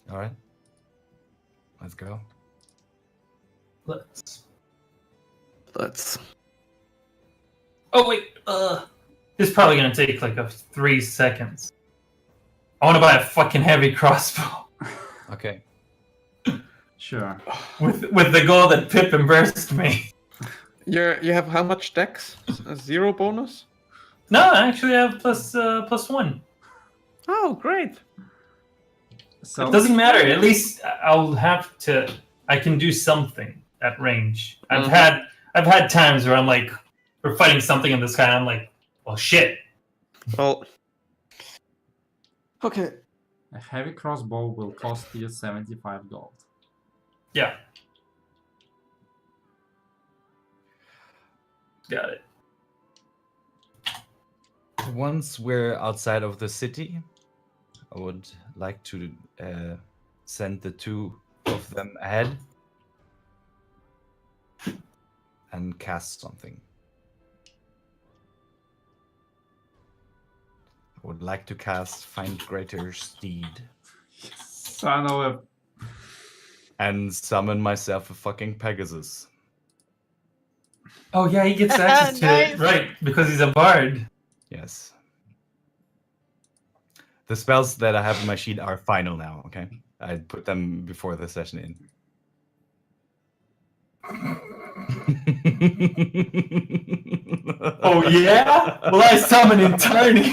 All right. Let's go.
Let's.
Oh wait, this is probably gonna take like 3 seconds. I want to buy a fucking heavy crossbow
Okay.
Sure.
with the goal that Pip embarrassed me.
You have how much dex? A 0 bonus?
No, I actually have +1.
Oh, great.
So
It doesn't matter. At least I'll have to. I can do something at range. I've had times where I'm like, we're fighting something in the sky, and I'm like, well, shit.
Well. Okay.
a heavy crossbow will cost you 75 gold.
Yeah. Got it.
Once we're outside of the city, I would like to send the two of them ahead and cast something. I would like to cast Find Greater Steed
Son of a...
and summon myself a fucking Pegasus.
Oh yeah, he gets access to it,
Nice.
right? Because he's a bard.
Yes. The spells that I have in my sheet are final now, okay? I put them before the session in.
Oh yeah? Well, I summon in Tarny.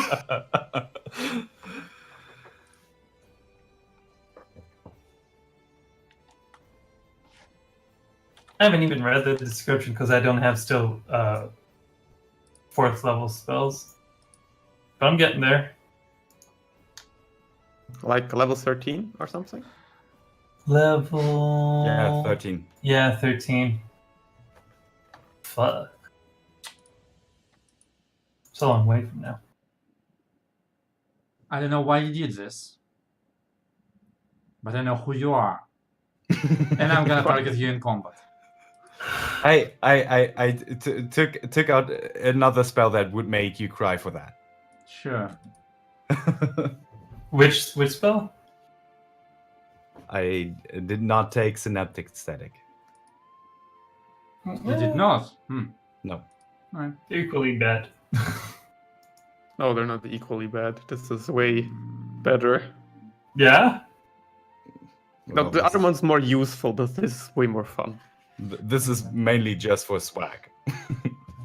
I haven't even read the description because I don't have still 4th level spells. But I'm getting there.
Like level 13 or something?
Level...
Yeah, 13.
Yeah, 13. Fuck. It's a long way from now.
I don't know why you did this, but I know who you are, and I'm gonna target you in combat.
I took out another spell that would make you cry for that.
Sure.
Which spell?
I did not take Synaptic Static.
You did not?
No.
Alright.
Equally bad.
No, they're not equally bad. This is way better.
Yeah?
No, the other one's more useful, but this is way more fun.
This is mainly just for swag.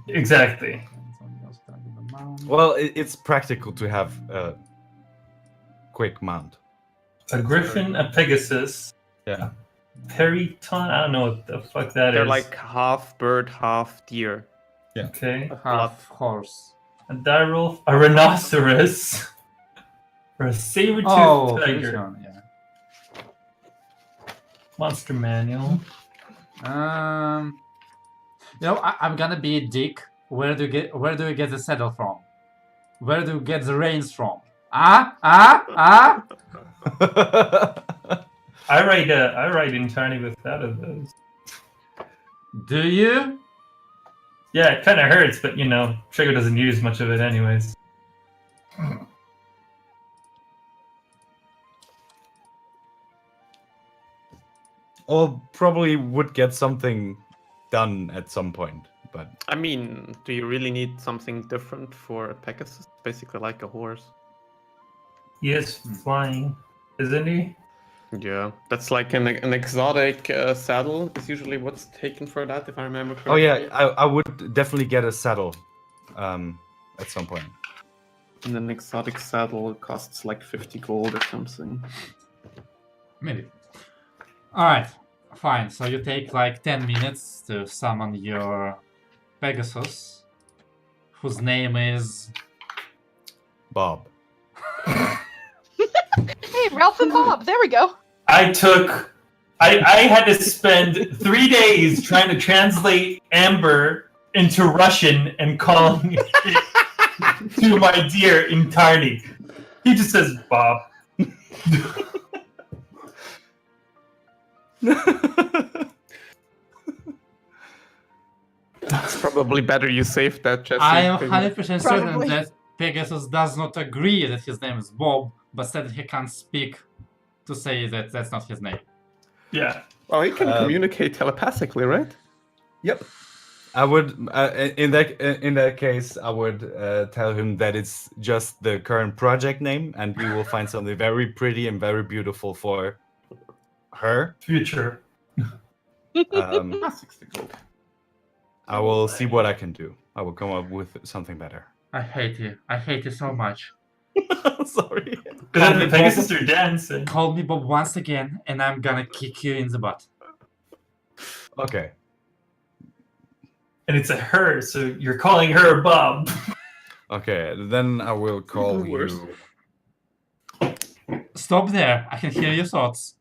Exactly.
Well, it's practical to have a quick mount.
A griffin, a pegasus,
Yeah.
periton. I don't know what the fuck that
They're
is.
like half bird, half deer.
Okay.
Half horse.
A direwolf, a rhinoceros, or a saber-toothed
Oh, this
tiger.
one, yeah.
Monster manual.
I'm gonna be a dick. Where do you get the saddle from? Where do you get the reins from?
I ride entirely without of those.
Do you?
Yeah, it kind of hurts, but you know, Trigger doesn't use much of it anyways.
Or probably would get something done at some point, but
I mean, do you really need something different for a Pegasus? Basically like a horse.
He is flying, isn't he?
Yeah, that's like an exotic saddle is usually what's taken for that, if I remember correctly.
oh yeah, I would definitely get a saddle at some point.
And an exotic saddle costs like 50 gold or something.
Maybe. Alright, fine. So you take like 10 minutes to summon your Pegasus, whose name is...
Bob.
Hey, Ralph and Bob. There we go.
I had to spend 3 days trying to translate Amber into Russian and calling it to my dear in Tarny. He just says Bob.
It's probably better you saved that, Jesse.
I am 100% certain
Probably.
that Pegasus does not agree that his name is Bob, but said that he can't speak to say that that's not his name.
Yeah.
Well, he can communicate telepathically, right?
Yep. I would in that case I would tell him that it's just the current project name, and we will find something very pretty and very beautiful for her.
Future.
Um, I will see what I can do. I will come up with something better.
I hate you. I hate you so much.
Sorry.
Because then the Pegasus are dancing.
Call me Bob once again, and I'm gonna kick you in the butt.
Okay.
And it's a her, so you're calling her Bob.
Okay. Then I will call
Even worse.
you.
Stop there. I can hear your thoughts.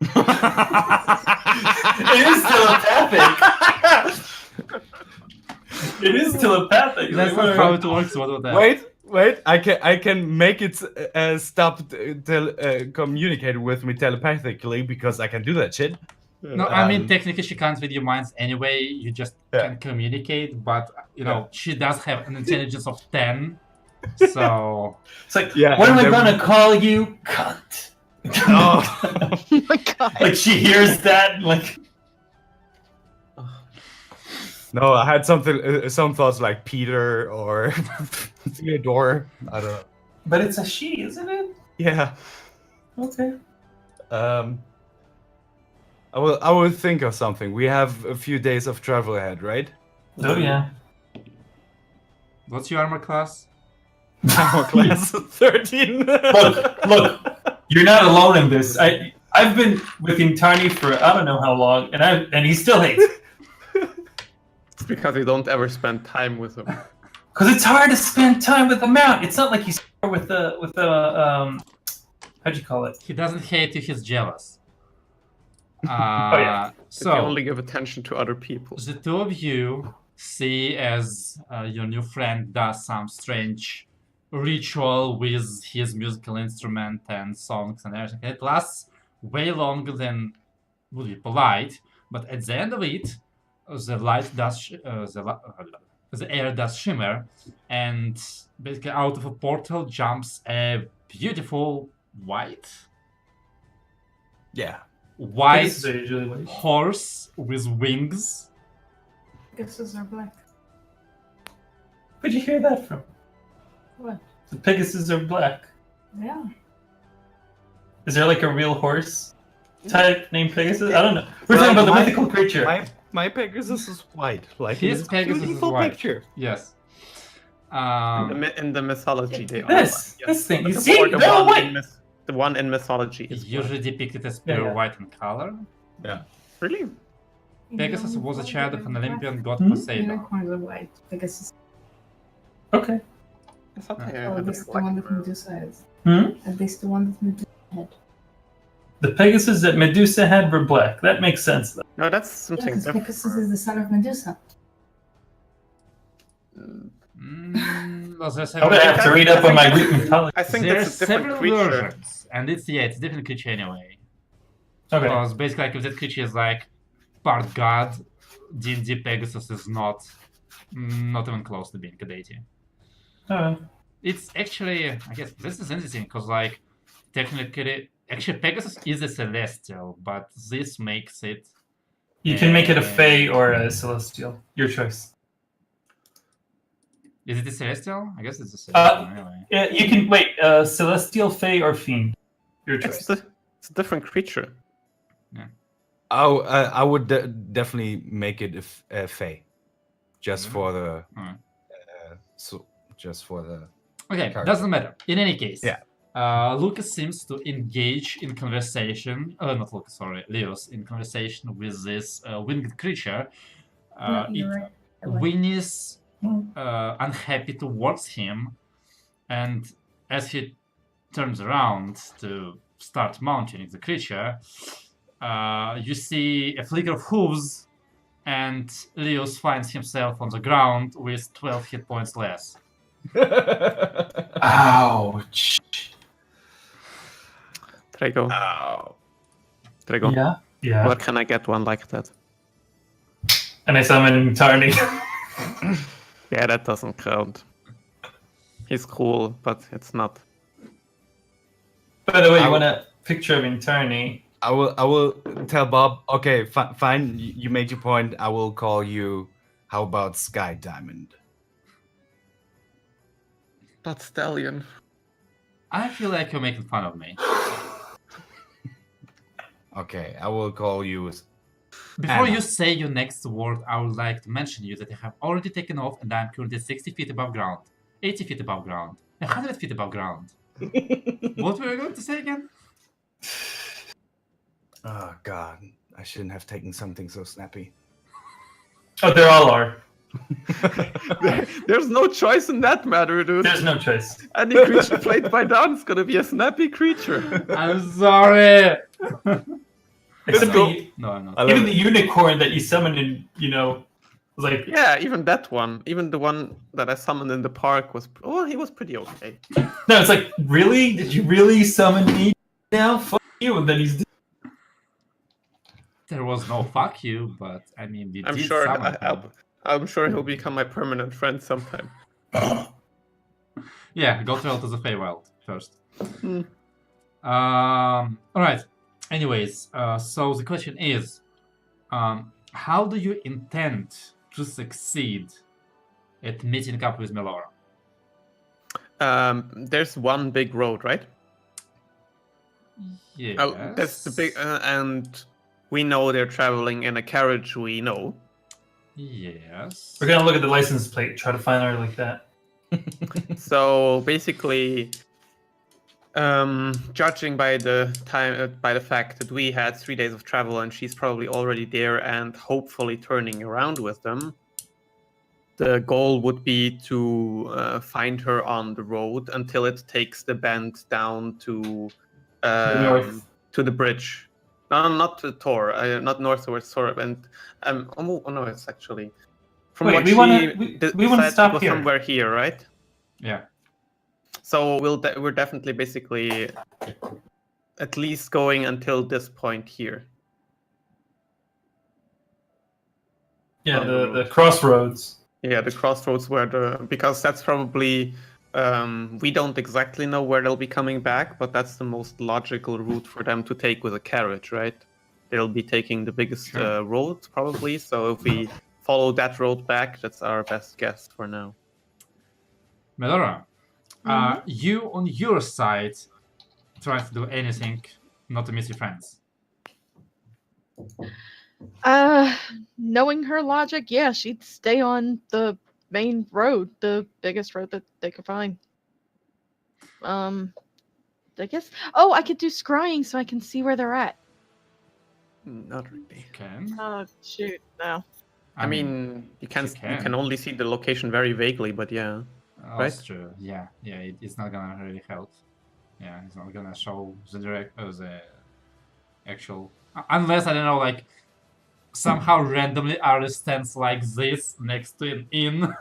It is telepathic. It is telepathic.
That's not how it works. What was that?
Wait. I can make it stop communicating with me telepathically because I can do that shit.
No, I mean technically she can't read your minds anyway. You just can communicate, but you know she does have an intelligence of 10. So
It's like, what am I gonna call you, cunt?
Oh.
Oh my god.
Like she hears that, like
No, I had some thoughts like Peter or Theodore. I don't know.
but it's a she, isn't it?
Yeah.
Okay.
I will think of something. We have a few days of travel ahead, right?
Oh yeah.
what's your armor class?
Our class 13.
Look, you're not alone in this. I've been with Intani for I don't know how long, and he still hates.
It's because you don't ever spend time with him.
Because it's hard to spend time with the mount. It's not like you start with the how'd you call it?
He doesn't hate you. He's jealous.
But
So
you only give attention to other people.
the two of you see as your new friend does some strange ritual with his musical instrument and songs and everything. It lasts way longer than would be polite, but at the end of it, the light does the air does shimmer, and basically out of a portal jumps a beautiful white
Yeah.
Pegasus are usually white.
horse with wings.
Pegasus are black.
Where'd you hear that from?
What?
The Pegasus are black.
Yeah.
Is there like a real horse type named Pegasus? I don't know. We're
Well,
talking about the
my-
mythical creature.
My Pegasus is white. Like
His
it's a
Pegasus is
beautiful
white.
picture.
Yes.
In the mythology, they are
This
white,
this thing. You
But
see?
the
They're all
one in
white.
the one in mythology
It's
is white.
usually depicted as
Yeah,
pure
yeah.
white in color.
Really?
Pegasus was a child of an Olympian god
Hmm?
Poseidon.
Unicorns are white. Pegasus.
Okay.
I thought they
Oh,
had
this
a
is the
black
one that
bird.
Medusa has.
Hmm?
At least the one that Medusa had.
The Pegasus that Medusa had were black. That makes sense though.
No, that's
Yeah,
something
because
different.
Pegasus is the son of Medusa.
Well, there's
I'm gonna have to read up on my Greek mythology.
I think
there's
that's a different
several
creature.
versions, and it's a different creature anyway.
Okay.
Because basically, like, if that creature is like part god, D&D Pegasus is not even close to being a deity.
Alright.
It's actually, I guess this is interesting because, like, technically, actually Pegasus is a celestial, but this makes it.
You can make it a Fae or a Celestial. Your choice.
Is it a celestial? I guess it's a celestial anyway.
Yeah, you can wait. Celestial, Fae, or Fiend. Your choice.
It's a different creature.
I would definitely make it a Fae, just for the
Alright.
just for the.
Okay,
Character.
doesn't matter. In any case,
Yeah.
Lucas seems to engage in conversation. Not Lucas, sorry, Leos in conversation with this winged creature.
No, you're right.
Winnie's unhappy towards him, and as he turns around to start mounting the creature, you see a flicker of hooves, and Leos finds himself on the ground with 12 hit points less.
Ouch.
Drago.
Ow.
Drago.
Yeah. Yeah.
Where can I get one like that?
And I summon Tarni.
Yeah, that doesn't count. He's cool, but it's not.
By the way, you
I-
want a picture of Intarni?
I will tell Bob. Okay, fine. You made your point. I will call you. How about Sky Diamond?
That stallion.
I feel like you're making fun of me.
Okay, I will call you.
Before
Anna.
you say your next word, I would like to mention you that I have already taken off and I'm currently 60 feet above ground, 80 feet above ground, 100 feet above ground. What were you going to say again?
Oh God, I shouldn't have taken something so snappy.
Oh, they all are.
There's no choice in that matter, dude.
There's no choice.
Any creature played by Dan is gonna be a snappy creature.
I'm sorry.
Except
go.
the,
No, I'm not.
I love
even
it.
the unicorn that you summoned in, was like,
Yeah, even that one. Even the one that I summoned in the park was... Oh, he was pretty okay.
no, it's like, really? Did you really summon me now? Fuck you. And then he's.
There was no fuck you, but I mean, we
I'm
did
sure
summon him.
I'm sure he'll become my permanent friend sometime.
Yeah, go travel to the Feywild first.
Hmm.
Alright. Anyways, so the question is, how do you intend to succeed at meeting up with Melora?
There's one big road, right?
Yes.
Oh, that's the big... and we know they're traveling in a carriage, we know.
Yes.
We're gonna look at the license plate, try to find her like that.
So basically, judging by the time, by the fact that we had 3 days of travel and she's probably already there and hopefully turning around with them, the goal would be to find her on the road until it takes the bend down to
north.
to the bridge. No, not to Tor, not north towards Tor. And oh no, it's actually from
Wait,
what
we
she
wanna- we wanna
decided
stop
to go
here.
somewhere here, right?
Yeah.
So we're definitely basically at least going until this point here.
Yeah,
On
the
road.
crossroads.
Yeah, the crossroads because that's probably we don't exactly know where they'll be coming back, but that's the most logical route for them to take with a carriage, right? They'll be taking the biggest
Sure.
road probably. So if we follow that road back, that's our best guess for now.
Melora, you on your side try to do anything not to miss your friends.
Knowing her logic, yeah, she'd stay on the main road, the biggest road that they could find. I guess. Oh, I could do scrying so I can see where they're at.
Not really.
Can.
Oh shoot, no.
I mean, you can only see the location very vaguely, but yeah.
That's true. Yeah, it's not gonna really help. Yeah, it's not gonna show the actual, unless I don't know, like somehow randomly Aris stands like this next to an inn.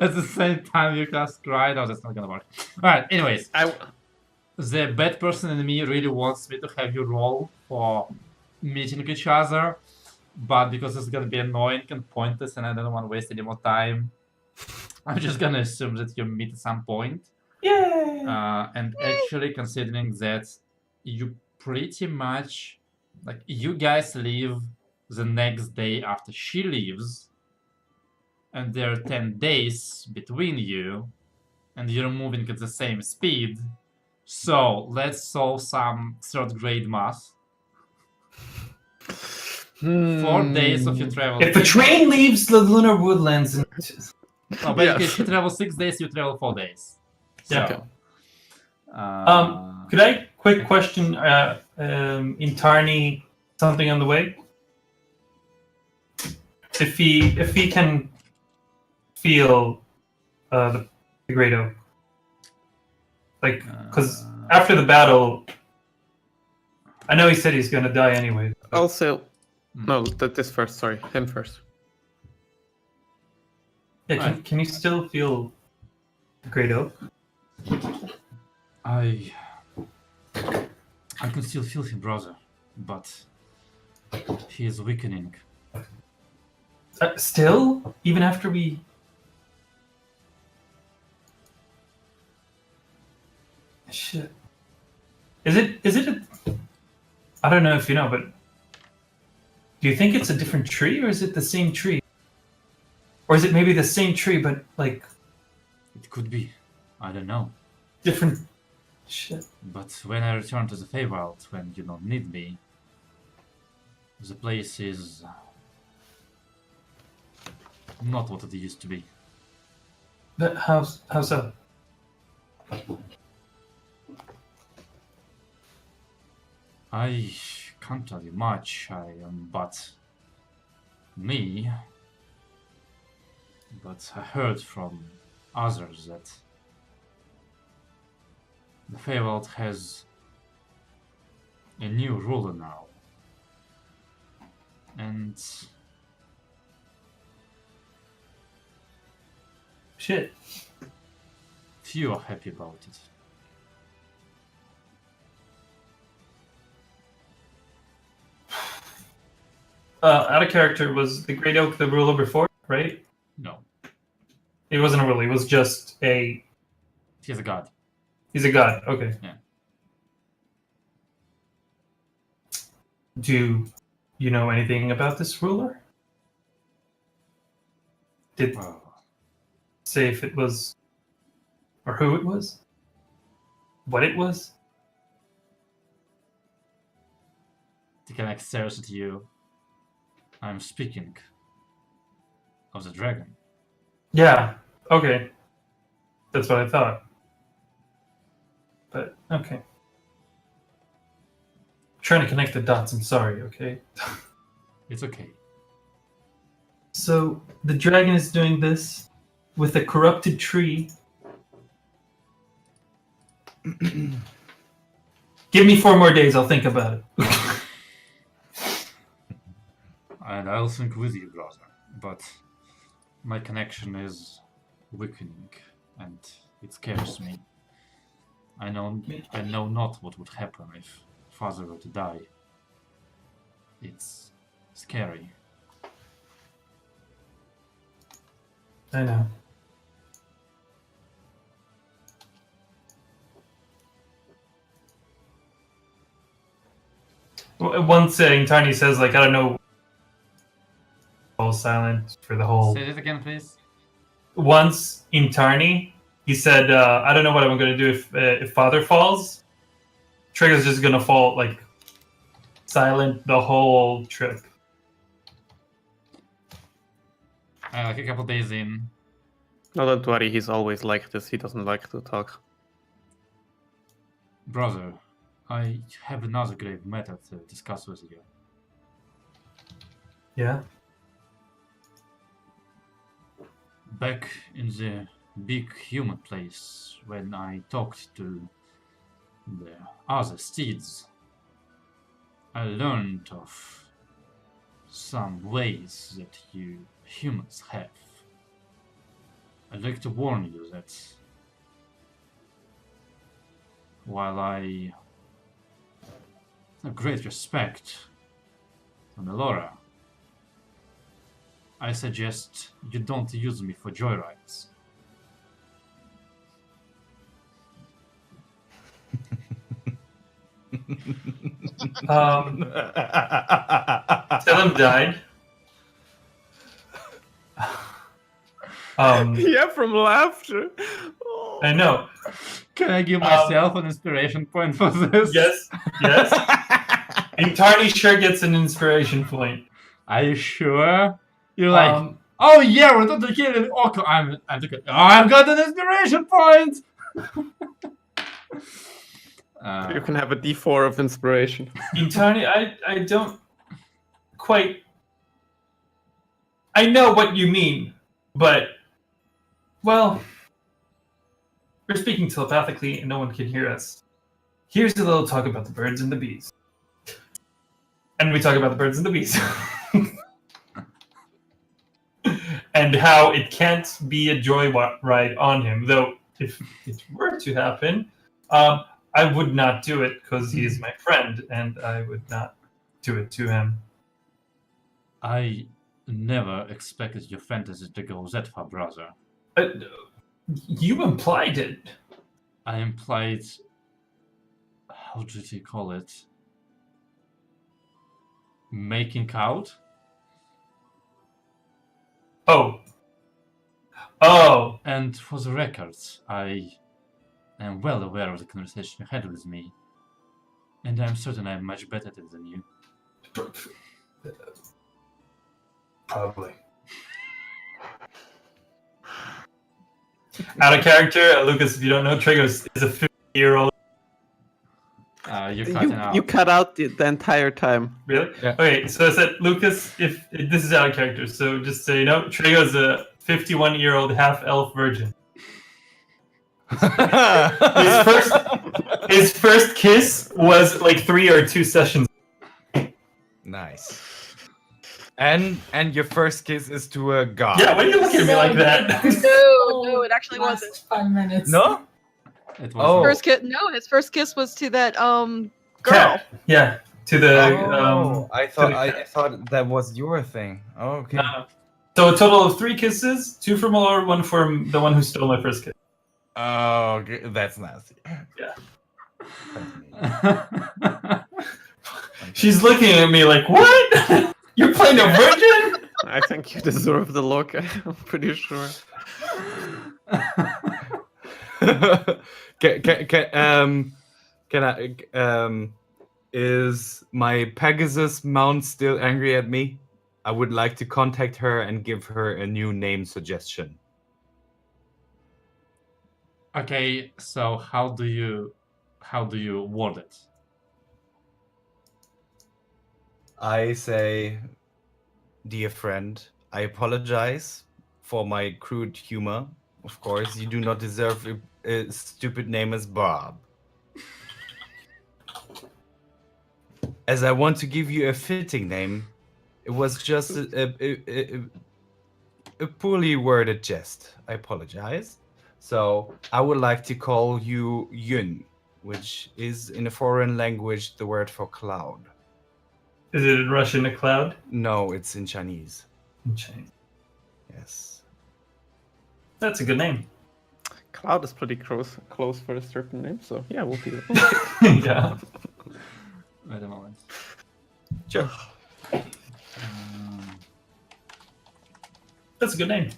At the same time you cast cry. No, that's not gonna work. Alright, anyways. The bad person in me really wants me to have you roll for meeting each other, but because it's gonna be annoying and pointless and I don't want to waste any more time, I'm just gonna assume that you meet at some point.
Yeah.
And actually, considering that you pretty much, like, you guys leave the next day after she leaves, and there are 10 days between you, and you're moving at the same speed. So let's solve some third grade math. 4 days of your travel.
If the train leaves the lunar woodlands,
Oh, basically,
Yes.
she travels 6 days, you travel 4 days. So,
Yeah. Could I quick question? In Tarni, something on the way? If he can feel the Great Oak, like, because after the battle, I know he said he's gonna die anyway.
Also, no, this first. Sorry, him first.
Yeah, can you still feel the Great Oak?
I can still feel him, brother, but he is weakening.
Still? Even after we... Shit. Is it a... I don't know if you know, but... Do you think it's a different tree, or is it the same tree? Or is it maybe the same tree, but, like...
It could be. I don't know.
Different... Shit.
But when I return to the Feywild, when you don't need me, the place is not what it used to be.
But how so?
I can't tell you much, I am but me. But I heard from others that the Feywild has a new ruler now. And
Shit.
few are happy about it.
Out of character, was the Great Oak the ruler before, right?
No,
He wasn't a ruler, he was just a...
he is a god.
He's a god, okay.
Yeah.
Do you know anything about this ruler? Did
Well,
say if it was... Or who it was? What it was?
he can stares at you. I'm speaking of the dragon.
Yeah, okay. That's what I thought. But, okay. Trying to connect the dots, I'm sorry, okay?
It's okay.
So, the dragon is doing this with a corrupted tree. Give me 4 more days, I'll think about it.
And I'll think with you, brother. But my connection is weakening, and it scares me. I know not what would happen if father were to die. It's scary.
I know. One saying, Tiny says, like, I don't know. All silent for the whole.
Say it again, please.
Once in Tarny, he said, I don't know what I'm going to do if father falls. Trigger's just going to fall, like, silent the whole trip.
Like a couple days in,
No, don't worry, he's always like this. He doesn't like to talk.
brother, I have another grave matter to discuss with you.
Yeah?
Back in the big human place, when I talked to the other steeds, I learned of some ways that you humans have. I'd like to warn you that while I have great respect for Melora, I suggest you don't use me for joyrides.
Selim died.
Yeah, from laughter.
I know.
Can I give myself an inspiration point for this?
Yes, yes. And Tarny sure gets an inspiration point.
Are you sure? You're like, oh yeah, we're not killing Orko. I've got an inspiration point.
You can have a D4 of inspiration.
In Tarny, I don't quite... I know what you mean, but, well, we're speaking telepathically and no one can hear us. Here's a little talk about the birds and the bees. And we talk about the birds and the bees. And how it can't be a joyride on him, though if it were to happen, I I would not do it because he is my friend, and I would not do it to him.
I never expected your fantasy to go that far, brother.
You implied it.
I implied. How did you call it? Making out?
Oh.
And for the record, I am well aware of the conversation you had with me. And I'm certain I'm much better at it than you.
Probably. Out of character, Lucas, if you don't know, Trigos is a 50-year-old.
You're cutting out.
You cut out the entire time.
Really?
Yeah.
Okay, so I said, Lucas, if this is out of character, so just so you know, Trigos is a 51-year-old half-elf virgin. His first kiss was like 3 or 2 sessions.
Nice. And your first kiss is to a god.
Yeah, why are you looking at me like that?
No, it actually
Last
wasn't.
5 minutes.
No?
It
Oh.
was
First kiss. No, his first kiss was to that girl.
Cat. Yeah, to the
I thought that was your thing. Oh, okay.
no. So a total of 3 kisses, 2 from Laura, 1 from the one who stole my first kiss.
Oh, okay. That's nasty.
Yeah.
That's mean.
She's looking at me like, what? You're playing a virgin?
I think you deserve the look. I'm pretty sure.
Can I? Is my Pegasus mount still angry at me? I would like to contact her and give her a new name suggestion.
Okay, so how do you word it?
I say, dear friend, I apologize for my crude humor. Of course, you do not deserve a stupid name as Bob. As I want to give you a fitting name, it was just a poorly worded jest. I apologize. So I would like to call you Yun, which is in a foreign language the word for cloud.
Is it in Russian a cloud?
No, it's in Chinese.
In Chinese.
Yes.
That's a good name.
Cloud is pretty close for a certain name, so yeah, we'll do that.
Yeah.
Wait a moment.
Sure.
That's a good name.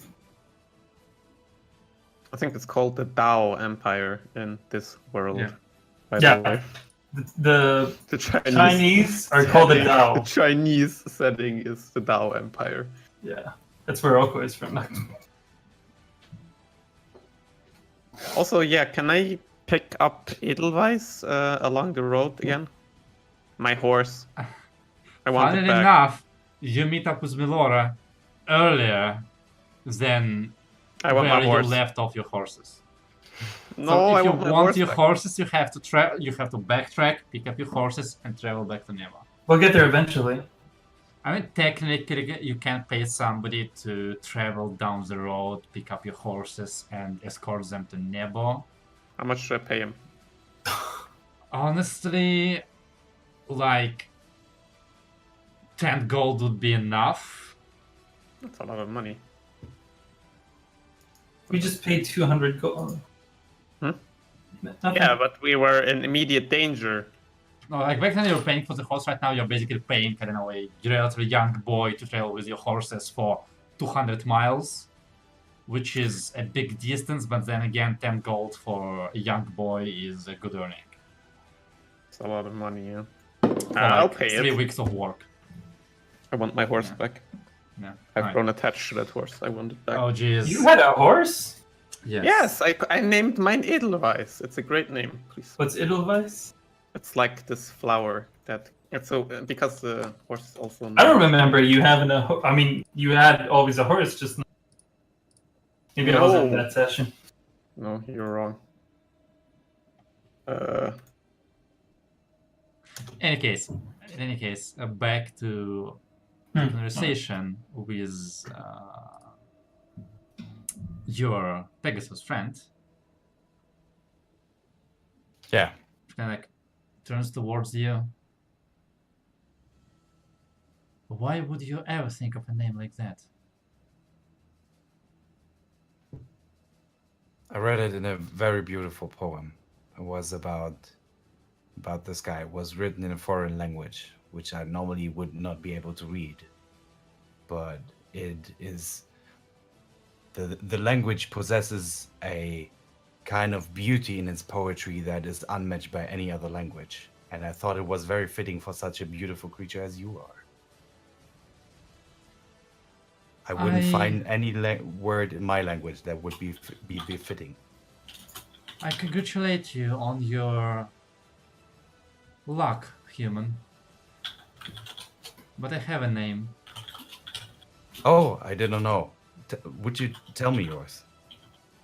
I think it's called the Dao Empire in this world.
Yeah.
By
Yeah.
the way.
The
The
Chinese are called the
The
Dao.
Chinese setting is the Dao Empire.
Yeah. That's where Oko is from.
Also, yeah, can I pick up Edelweiss along the road again? My horse. I want it
Funnily
back.
enough, you meet up with Milora earlier than
I want
where
my horse.
you left off your horses.
No,
So
I
if you
want my
want
horse
your
back.
horses, you have to backtrack, pick up your horses, and travel back to Neva.
We'll get there eventually.
I mean, technically, you can pay somebody to travel down the road, pick up your horses, and escort them to Nebo.
How much should I pay him?
Honestly, like 10 gold would be enough.
That's a lot of money.
We just paid 200 gold.
Hmm?
Nothing.
Yeah, but we were in immediate danger.
No, like back then you were paying for the horse. Right now you're basically paying, I don't know, a relatively young boy to travel with your horses for 200 miles, which is a big distance. But then again, 10 gold for a young boy is a good earning.
It's a lot of money, yeah.
For
I'll
like
pay
3
it.
weeks of work.
I want my horse
Yeah.
back.
Yeah.
I've
Alright.
grown attached to that horse. I want it back.
Oh jeez.
You had a horse?
Yes.
Yes, I named mine Edelweiss. It's a great name. Please.
What's Edelweiss?
It's like this flower that it's so because the horse is also.
I don't remember you having a. I mean, you had always a horse, just not... Maybe I wasn't in
No.
that session.
No, you're wrong.
In any case, back to the conversation with your Pegasus friend.
Yeah.
Then like turns towards you. Why would you ever think of a name like that?
I read it in a very beautiful poem. It was about this guy. It was written in a foreign language, which I normally would not be able to read. But it is the language possesses a kind of beauty in its poetry that is unmatched by any other language. And I thought it was very fitting for such a beautiful creature as you are. I wouldn't find any word in my language that would be befitting.
I congratulate you on your luck, human. But I have a name.
Oh, I didn't know. Would you tell me yours?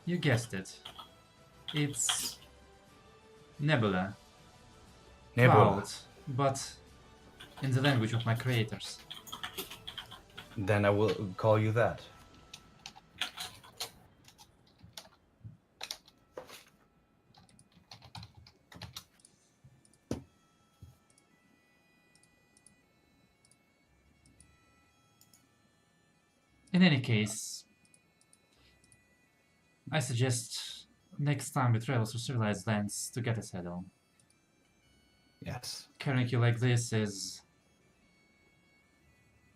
You guessed it. It's Nebula.
Nebula.
Cloud, but in the language of my creators.
Then I will call you that.
In any case, I suggest next time we travel through civilized lands to get a saddle.
Yes.
Carrying you like this is...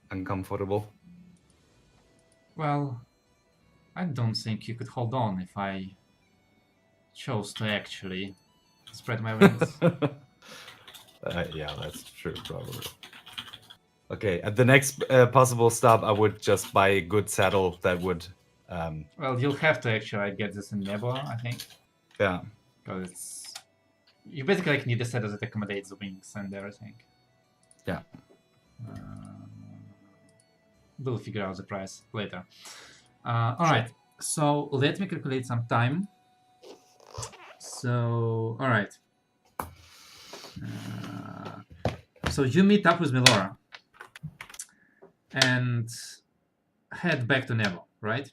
Uncomfortable.
Well, I don't think you could hold on if I chose to actually spread my wings.
Yeah, that's true, probably. Okay, at the next possible stop, I would just buy a good saddle that would...
Well, you'll have to actually get this in Nebula, I think.
Yeah.
Because it's... You basically like, need a saddle that accommodates the wings and everything.
Yeah.
We'll figure out the price later. Alright, so let me calculate some time. So, alright. So you meet up with Melora and head back to Nebo, right?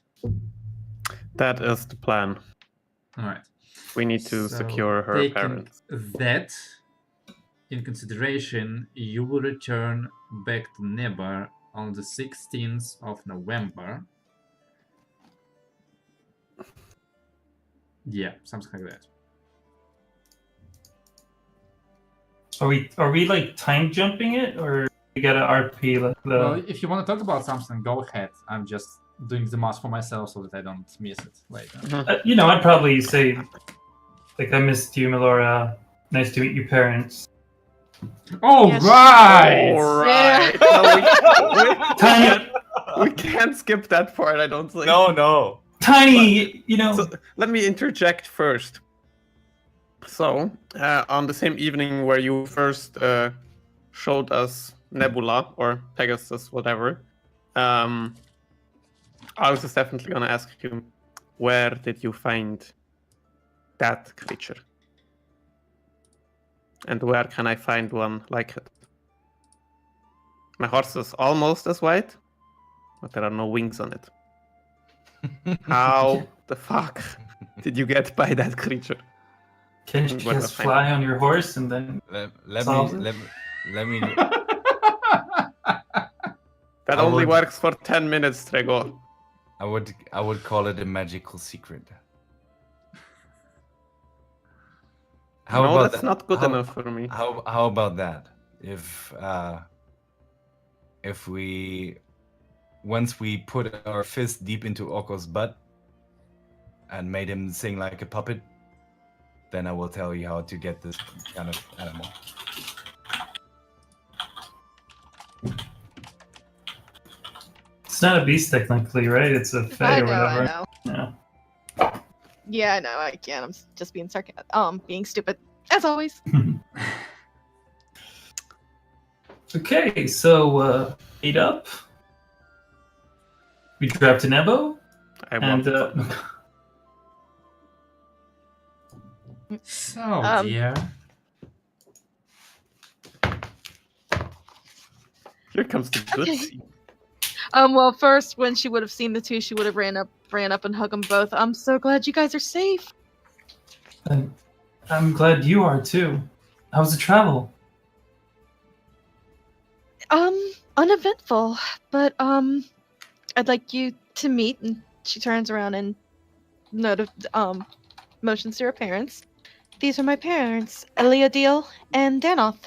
That is the plan.
Alright.
We need to
So
secure her
taking
parents.
that in consideration, you will return back to Nebar on the 16th of November. Yeah, something like that.
Are we like time jumping it, or we gotta RP like the?
Well, if you want to talk about something, go ahead. I'm just doing the math for myself so that I don't miss it later.
I'd probably say, like, I missed you, Melora. Nice to meet your parents.
Oh,
Yes.
right!
Alright.
Yeah.
We can't skip that part, I don't think.
No.
Tiny,
So, let me interject first. So, on the same evening where you first showed us Nebula, or Pegasus, whatever, I was just definitely going to ask you, where did you find that creature? And where can I find one like it? My horse is almost as white, but there are no wings on it. How the fuck did you get by that creature?
Can you
Where
just
to find
fly on your horse and then?
Let
Solve
me
That
I
only
would-
works for 10 minutes, Trego.
I would call it a magical secret.
No, that's not good
how-
enough for me.
How about that? If we once we put our fist deep into Orko's butt and made him sing like a puppet, then I will tell you how to get this kind of animal.
It's not a beast technically, right? It's a fae or whatever.
I know.
Yeah.
Yeah, I know. I can't. I'm just being being stupid as always.
Okay, so 8 up. We drop to Nebo,
I
and
want
So, dear.
Here comes the good
Okay.
scene.
Well, first, when she would have seen the two, she would have ran up and hugged them both. I'm so glad you guys are safe.
I'm glad you are too. How's the travel?
Uneventful, but I'd like you to meet. And she turns around and motions to her parents. These are my parents, Eliadil and Danoth.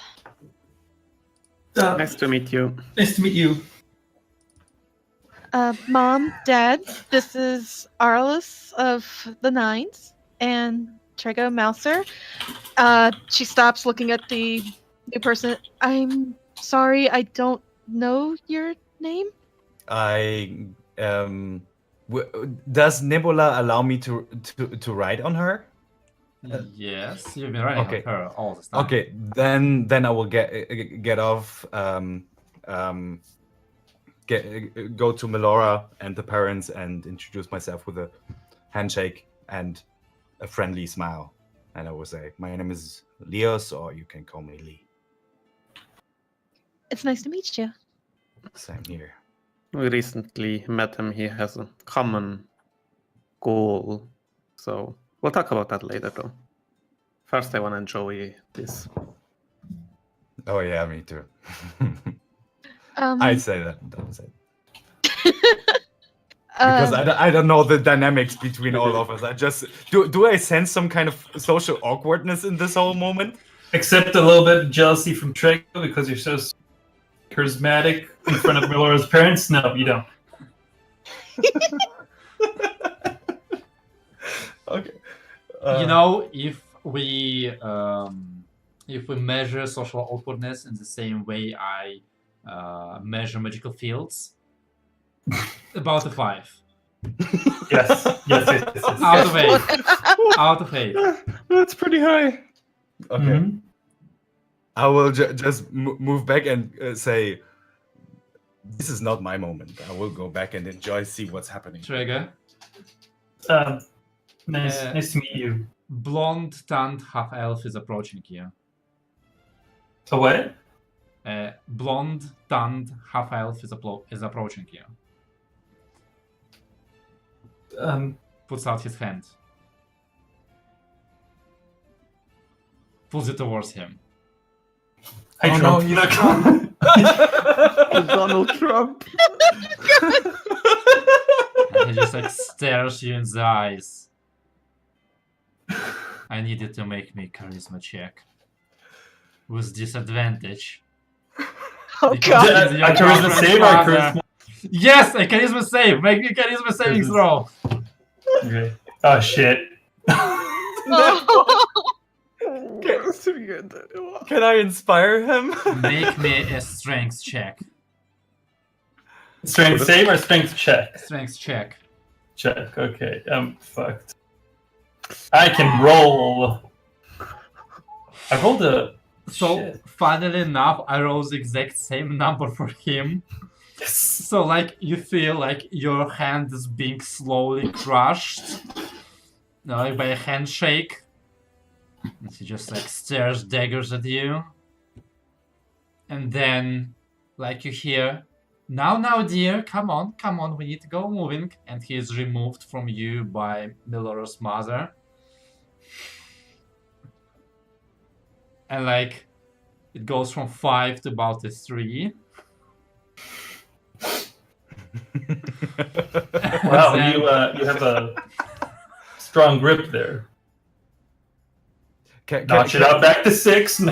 Nice to meet you.
Nice to meet you.
Mom, Dad, this is Arliss of the Nines and Trego Mouser. She stops looking at the new person. I'm sorry, I don't know your name.
Does Nebula allow me to ride on her?
Yes, you've been running with her all this time.
Okay, then I will get off. Go to Melora and the parents and introduce myself with a handshake and a friendly smile, and I will say, "My name is Leos, or you can call me Lee."
It's nice to meet you.
Same here.
We recently met him. He has a common goal. So we'll talk about that later, though. First, I want to enjoy this.
Oh yeah, me too. I'd say that. Don't say it. Because I don't know the dynamics between all of us. I just do I sense some kind of social awkwardness in this whole moment?
Except a little bit of jealousy from Trego because you're so charismatic in front of Melora's parents. No, you don't.
Okay.
You know, if we measure social awkwardness in the same way I measure magical fields, about a 5.
Yes.
Out of 8. Out of 8.
That's pretty high.
Okay.
Mhm.
I will just move back and say, "This is not my moment." I will go back and see what's happening.
Trigger.
Nice to meet you.
Blonde, tanned half-elf is approaching you.
A what?
Blonde, tanned half-elf is approaching you. Puts out his hand. Pulls it towards him.
Hi, Trump.
Donald Trump.
And he just like stares you in the eyes. I need you to make me a charisma check. With disadvantage.
Oh
Because
god.
he's your
A charisma
girlfriend's
save or a
father.
charisma?
Yes, a charisma save. Make me a charisma saving throw.
Okay. Oh shit.
Can I inspire him?
Make me a strength check.
Strength save or strength check?
Strength check.
Check. Okay. I'm fucked. I can roll. I rolled a.
So,
Shit.
funnily enough, I rolled the exact same number for him.
Yes.
So, like, you feel like your hand is being slowly crushed, like by a handshake. And he just like stares daggers at you. And then, like, you hear, now, dear, come on, we need to go moving. And he is removed from you by Melora's mother. And like, it goes from 5 to about a 3.
Wow,
Then-
you have a strong grip there. Notch it up back to 6.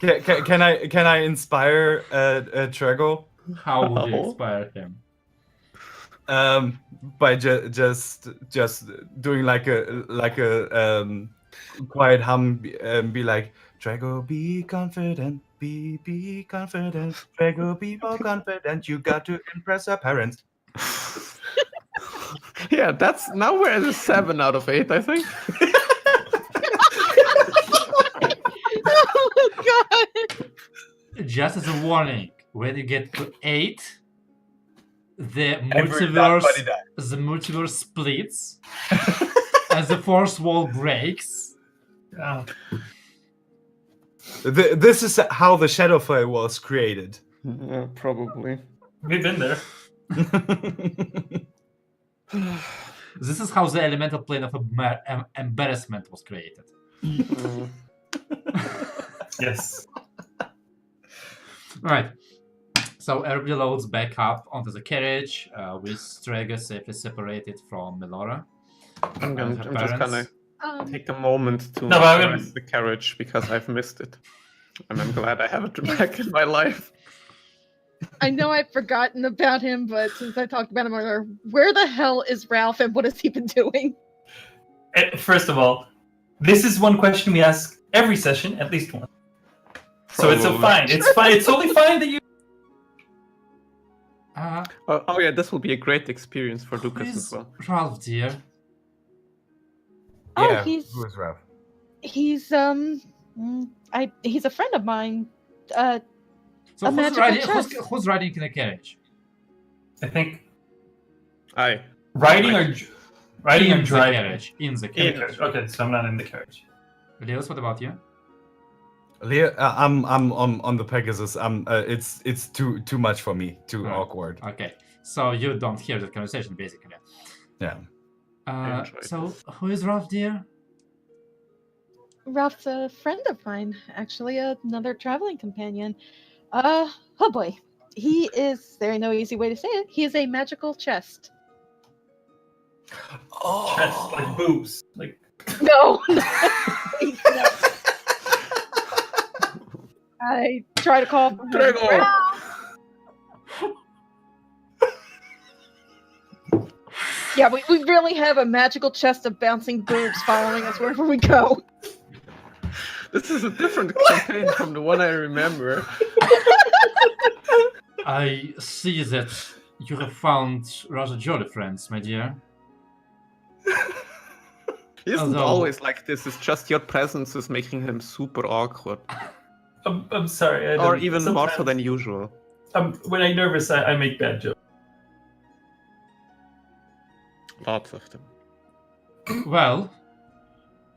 Can I inspire Trego?
How would you inspire him?
By just doing like a quiet hum, be like, Trego, be confident, be confident, Trego, be more confident. You got to impress our parents.
Yeah, that's now we're at a 7 out of 8, I think.
Oh god.
Just as a warning, when you get to 8, the
Every buddy
multiverse splits as the fourth wall breaks.
Oh.
This is how the Shadowfire was created.
Yeah, probably.
We've been there.
This is how the elemental plane of embarrassment was created.
Yes.
Right. So everybody loads back up onto the carriage, with Strega safely separated from Melora.
I'm
and her
just gonna
Um,
take a moment to
No, but I'm
caress
gonna-
the carriage because I've missed it. And I'm glad I have it back in my life.
I know I've forgotten about him, but since I talked about him earlier, where the hell is Ralph and what has he been doing?
First of all, this is one question we ask every session, at least once. So it's a
Probably.
fine. It's fine. It's totally fine that you.
Oh yeah, this will be a great experience for Lucas as
Where's
well.
Ralph, dear?
Oh,
Yeah,
he's
who is Ralph?
he's he's a friend of mine.
So
A
who's
magical
riding,
chest.
who's riding in the carriage?
I think
Aye.
riding or
In the
driving.
carriage. In the
In the
carriage.
carriage. Okay, so I'm not in the carriage.
Leos, what about you?
Leo, I'm on the Pegasus. It's too much for me. Too
Right.
awkward.
Okay. So you don't hear the conversation, basically.
Yeah.
enjoyed
So
this.
who is Ralph, dear?
Ralph's a friend of mine, actually, another traveling companion. Oh boy, he is. There no easy way to say it. He is a magical chest.
Oh.
Chest, like boobs. Like
No, please, no. I try to call from heaven.
Drago!
Ralph! Yeah, we really have a magical chest of bouncing boobs following us wherever we go.
This is a different campaign from the one I remember.
I see that you have found rather jolly friends, my dear.
He isn't
Although-
always like this, it's just your presence is making him super awkward.
I'm sorry. I
Or
don't-
even more so
sometimes-
than usual.
When I'm nervous, I make bad jokes.
Lots of them.
Well,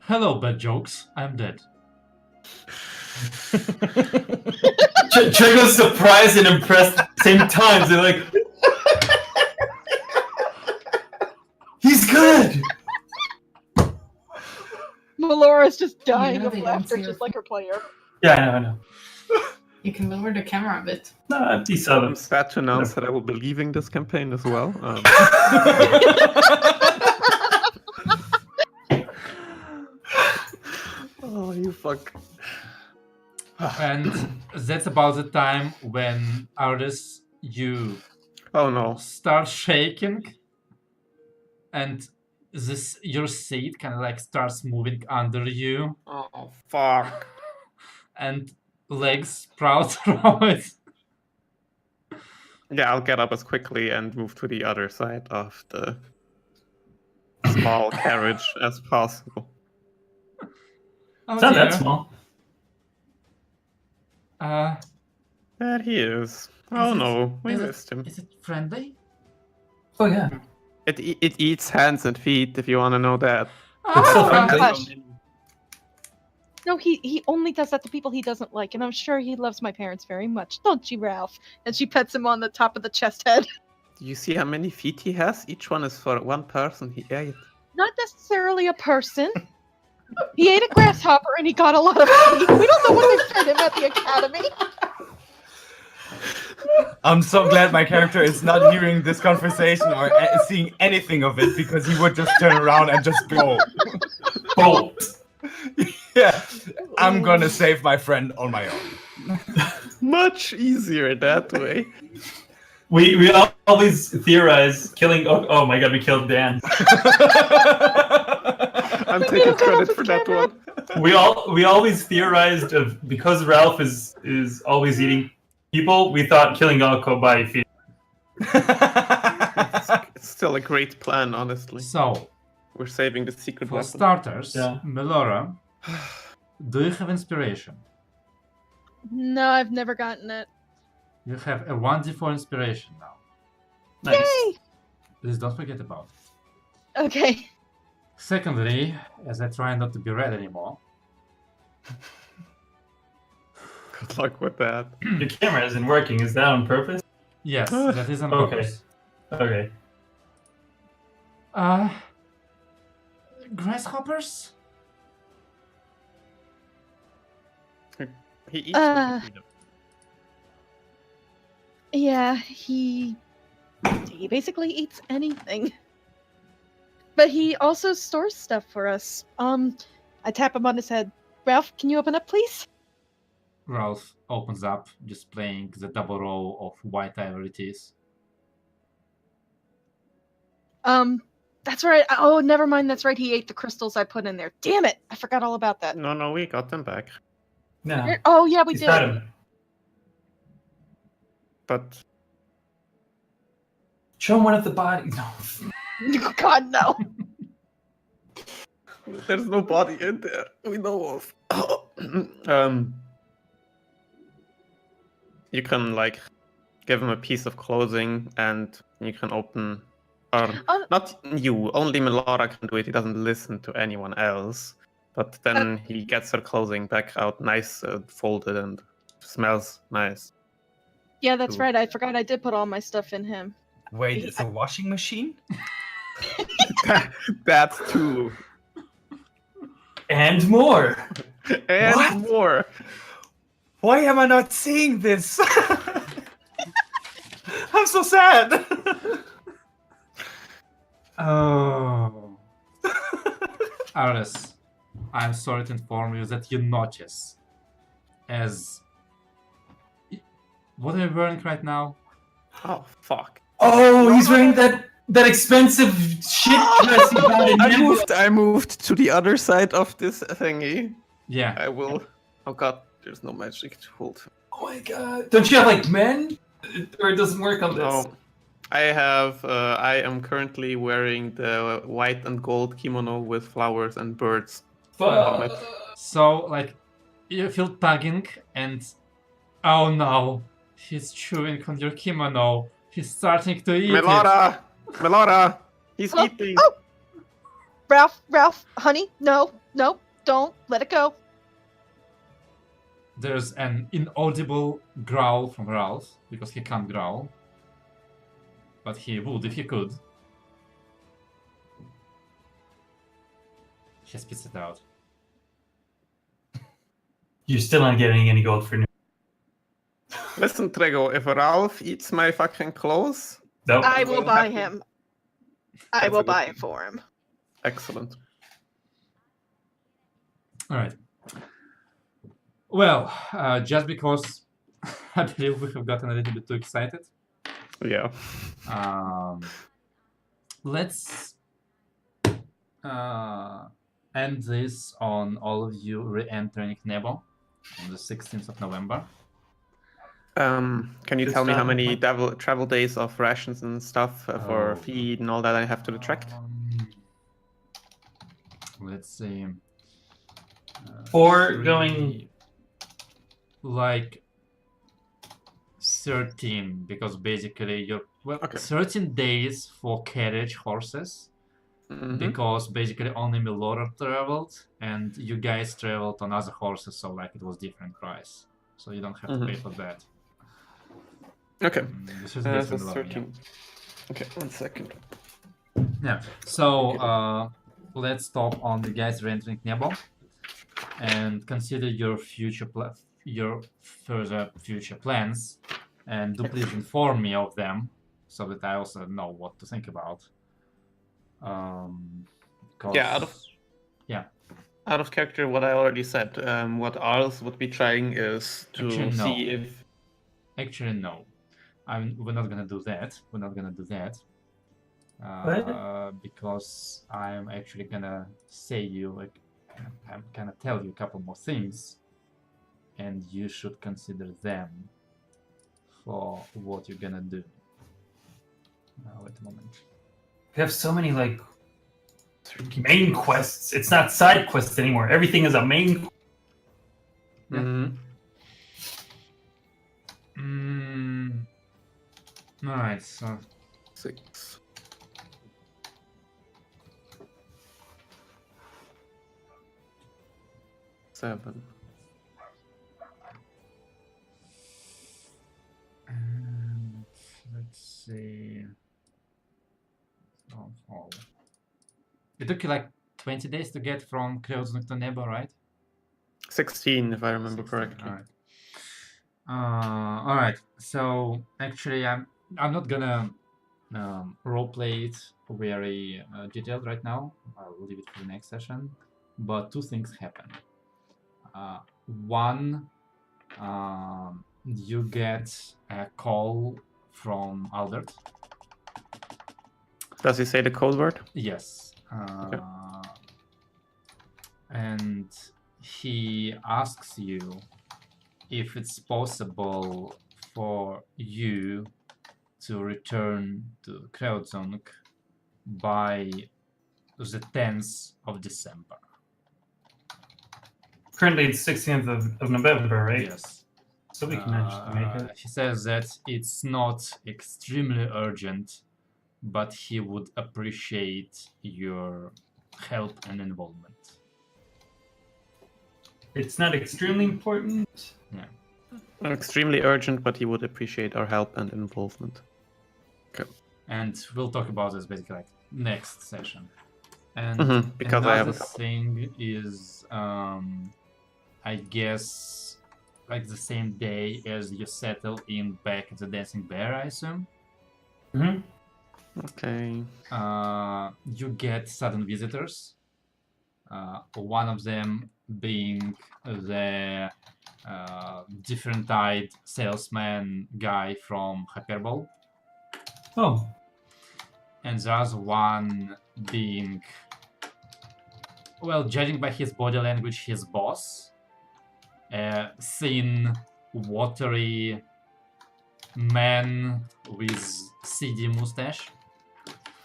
hello, bad jokes. I'm dead.
Drago's surprised and impressed at the same time. They're like, he's good.
Melora's just dying
know
of
they don't
laughter,
see her
just like her player.
Yeah, I know.
You can lower the camera a bit.
No, be subtle.
I'm sad to announce that I will be leaving this campaign as well. Oh, you fuck.
And that's about the time when Ardis, you
Oh no.
start shaking, and your seat kind of like starts moving under you,
Oh, fuck.
and legs sprout from it.
Yeah, I'll get up as quickly and move to the other side of the small carriage as possible.
Oh,
It's not that
dear.
small.
There he is. Oh
it-
no, we
is it-
missed him.
Is it friendly?
Oh yeah.
It eats hands and feet, if you want to know that.
It's so
Ah,
friendly.
gosh. No, he only does that to people he doesn't like, and I'm sure he loves my parents very much, don't you, Ralph? And she pets him on the top of the chest head.
Do you see how many feet he has? Each one is for one person he ate.
Not necessarily a person. He ate a grasshopper and he got a lot of feet. We don't know what they fed him at the academy.
I'm so glad my character is not hearing this conversation or seeing anything of it because he would just turn around and just go.
Bolt.
Yeah, I'm gonna save my friend on my own.
Much easier that way.
We always theorize killing. Oh my god, we killed Dan.
I'm taking credit for that one.
We always theorized of because Ralph is always eating people. We thought killing Alco by feeding.
It's still a great plan, honestly.
So,
We're saving the secret
for
weapon.
starters,
Yeah.
Melora, do you have inspiration?
No, I've never gotten it.
You have a 1d4 inspiration now.
Nice.
Yay!
Please don't forget about it.
Okay.
Secondly, as I try not to be red anymore,
Good luck with that.
Your camera isn't working. Is that on purpose?
yes, that is on
Okay.
purpose.
Okay.
Grasshoppers?
He eats what you feed him.
Yeah, he basically eats anything. But he also stores stuff for us. I tap him on his head. Ralph, can you open up, please?
Ralph opens up, displaying the double row of white ivory teeth.
That's right. Oh, never mind. That's right. He ate the crystals I put in there. Damn it! I forgot all about that.
No, we got them back.
No.
Oh yeah, we
He's
did.
got him.
But
Show him one of the bodies. No.
God no.
there's no body in there we know of. You can like give him a piece of clothing, and you can open. Or not you. Only Melora can do it. He doesn't listen to anyone else. But then he gets her clothing back out, nice, folded, and smells nice.
Yeah, that's
Ooh.
right. I forgot I did put all my stuff in him.
Wait, it's a washing machine?
That's two.
And more.
And
What?
more.
Why am I not seeing this? I'm so sad.
Oh. Aris, I'm sorry to inform you that you notice as... What are you wearing right now?
Oh fuck.
Oh, he's wearing that expensive shit dress he got in
I moved to the other side of this thingy.
Yeah.
I will. Oh god, there's no magic to hold.
Oh my god. Don't you have like men? Or it doesn't work on this?
No. I have. I am currently wearing the white and gold kimono with flowers and birds.
Fuck.
So, like, you feel tugging and... Oh no! He's chewing on your kimono. He's starting to eat
Melora! Melora! He's
Hello?
eating!
Oh! Ralph, honey, no, don't let it go.
There's an inaudible growl from Ralph, because he can't growl. But he would if he could. He spits it out.
You're still not getting any gold for new.
Listen, Trego, if Ralph eats my fucking clothes...
Nope.
I will buy him. I
That's
will
a good
buy
thing.
it for him.
Excellent.
Alright. Well, just because I believe we have gotten a little bit too excited,
Yeah.
let's end this on all of you re-entering Nebo on the 16th of November.
Can you
Good
tell me how
start.
many travel days of rations and stuff for
Oh.
feed and all that I have to detract?
Let's see.
For
Three,
going-
like 13, because basically you're
Okay.
13 days for carriage horses,
Mhm.
because basically only Melora traveled and you guys traveled on other horses, so like it was different price, so you don't have to pay for that.
Okay.
This is
So
basically Melora,
13. Okay, 1 second.
yeah. So let's stop on the guys re-entering Nebo and consider your your further future plans, and do please inform me of them so that I also know what to think about.
Yeah, out of character, what I already said. What Arls would be trying is to
Actually, no.
see if...
Actually, no. We're not gonna do that. We're not gonna do that. Because I'm actually gonna say you, like, I'm gonna tell you a couple more things, and you should consider them for what you're gonna do. Wait a moment.
We have so many like main quests. It's not side quests anymore. Everything is a main.
Mhm.
Alright, so
6. Seven.
let's see. Oh. It took you like 20 days to get from Kreuzung to Nebo, right?
16, if I remember
16,
correctly.
alright. All right. So actually, I'm not gonna roleplay it very detailed right now. I'll leave it for the next session. But two things happen. One, you get a call from Albert.
Does he say the code word?
Yes.
Okay.
And he asks you if it's possible for you to return to Kreutzung by the 10th of December.
Currently, it's 16th of November, right?
Yes.
So we can manage to make it.
He says that it's not extremely urgent, but he would appreciate your help and involvement.
It's not extremely important.
Extremely urgent, but he would appreciate our help and involvement.
And we'll talk about this basically like next session. And
because I have
another
a couple.
thing is, I guess, like the same day as you settle in back at the Dancing Bear, I assume.
Mm-hmm.
Okay.
You get sudden visitors. One of them being the different-eyed salesman guy from Hyperbole.
Oh.
And the other one being, well, judging by his body language, his boss. Thin, watery man with seedy mustache.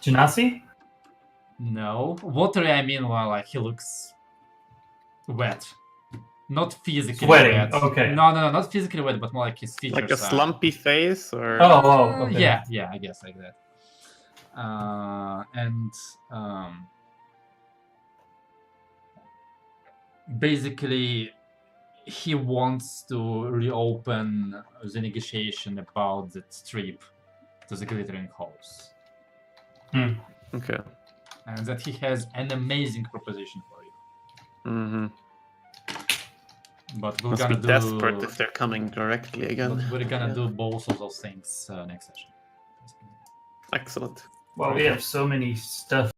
Genasi?
No. Watery, I mean, well, like he looks wet. Not physically
Sweating,
wet.
okay.
No, not physically wet, but more like his features.
Like a slumpy face, or
Oh, okay.
Yeah, I guess like that. And basically, he wants to reopen the negotiation about the trip to the Glittering Halls.
Okay.
And that he has an amazing proposition for you.
Mm-hmm.
But we're
Must
gonna
be
do.
desperate if they're coming directly again.
But we're gonna
Yeah.
do both of those things next session.
Excellent.
Well, we have so many stuff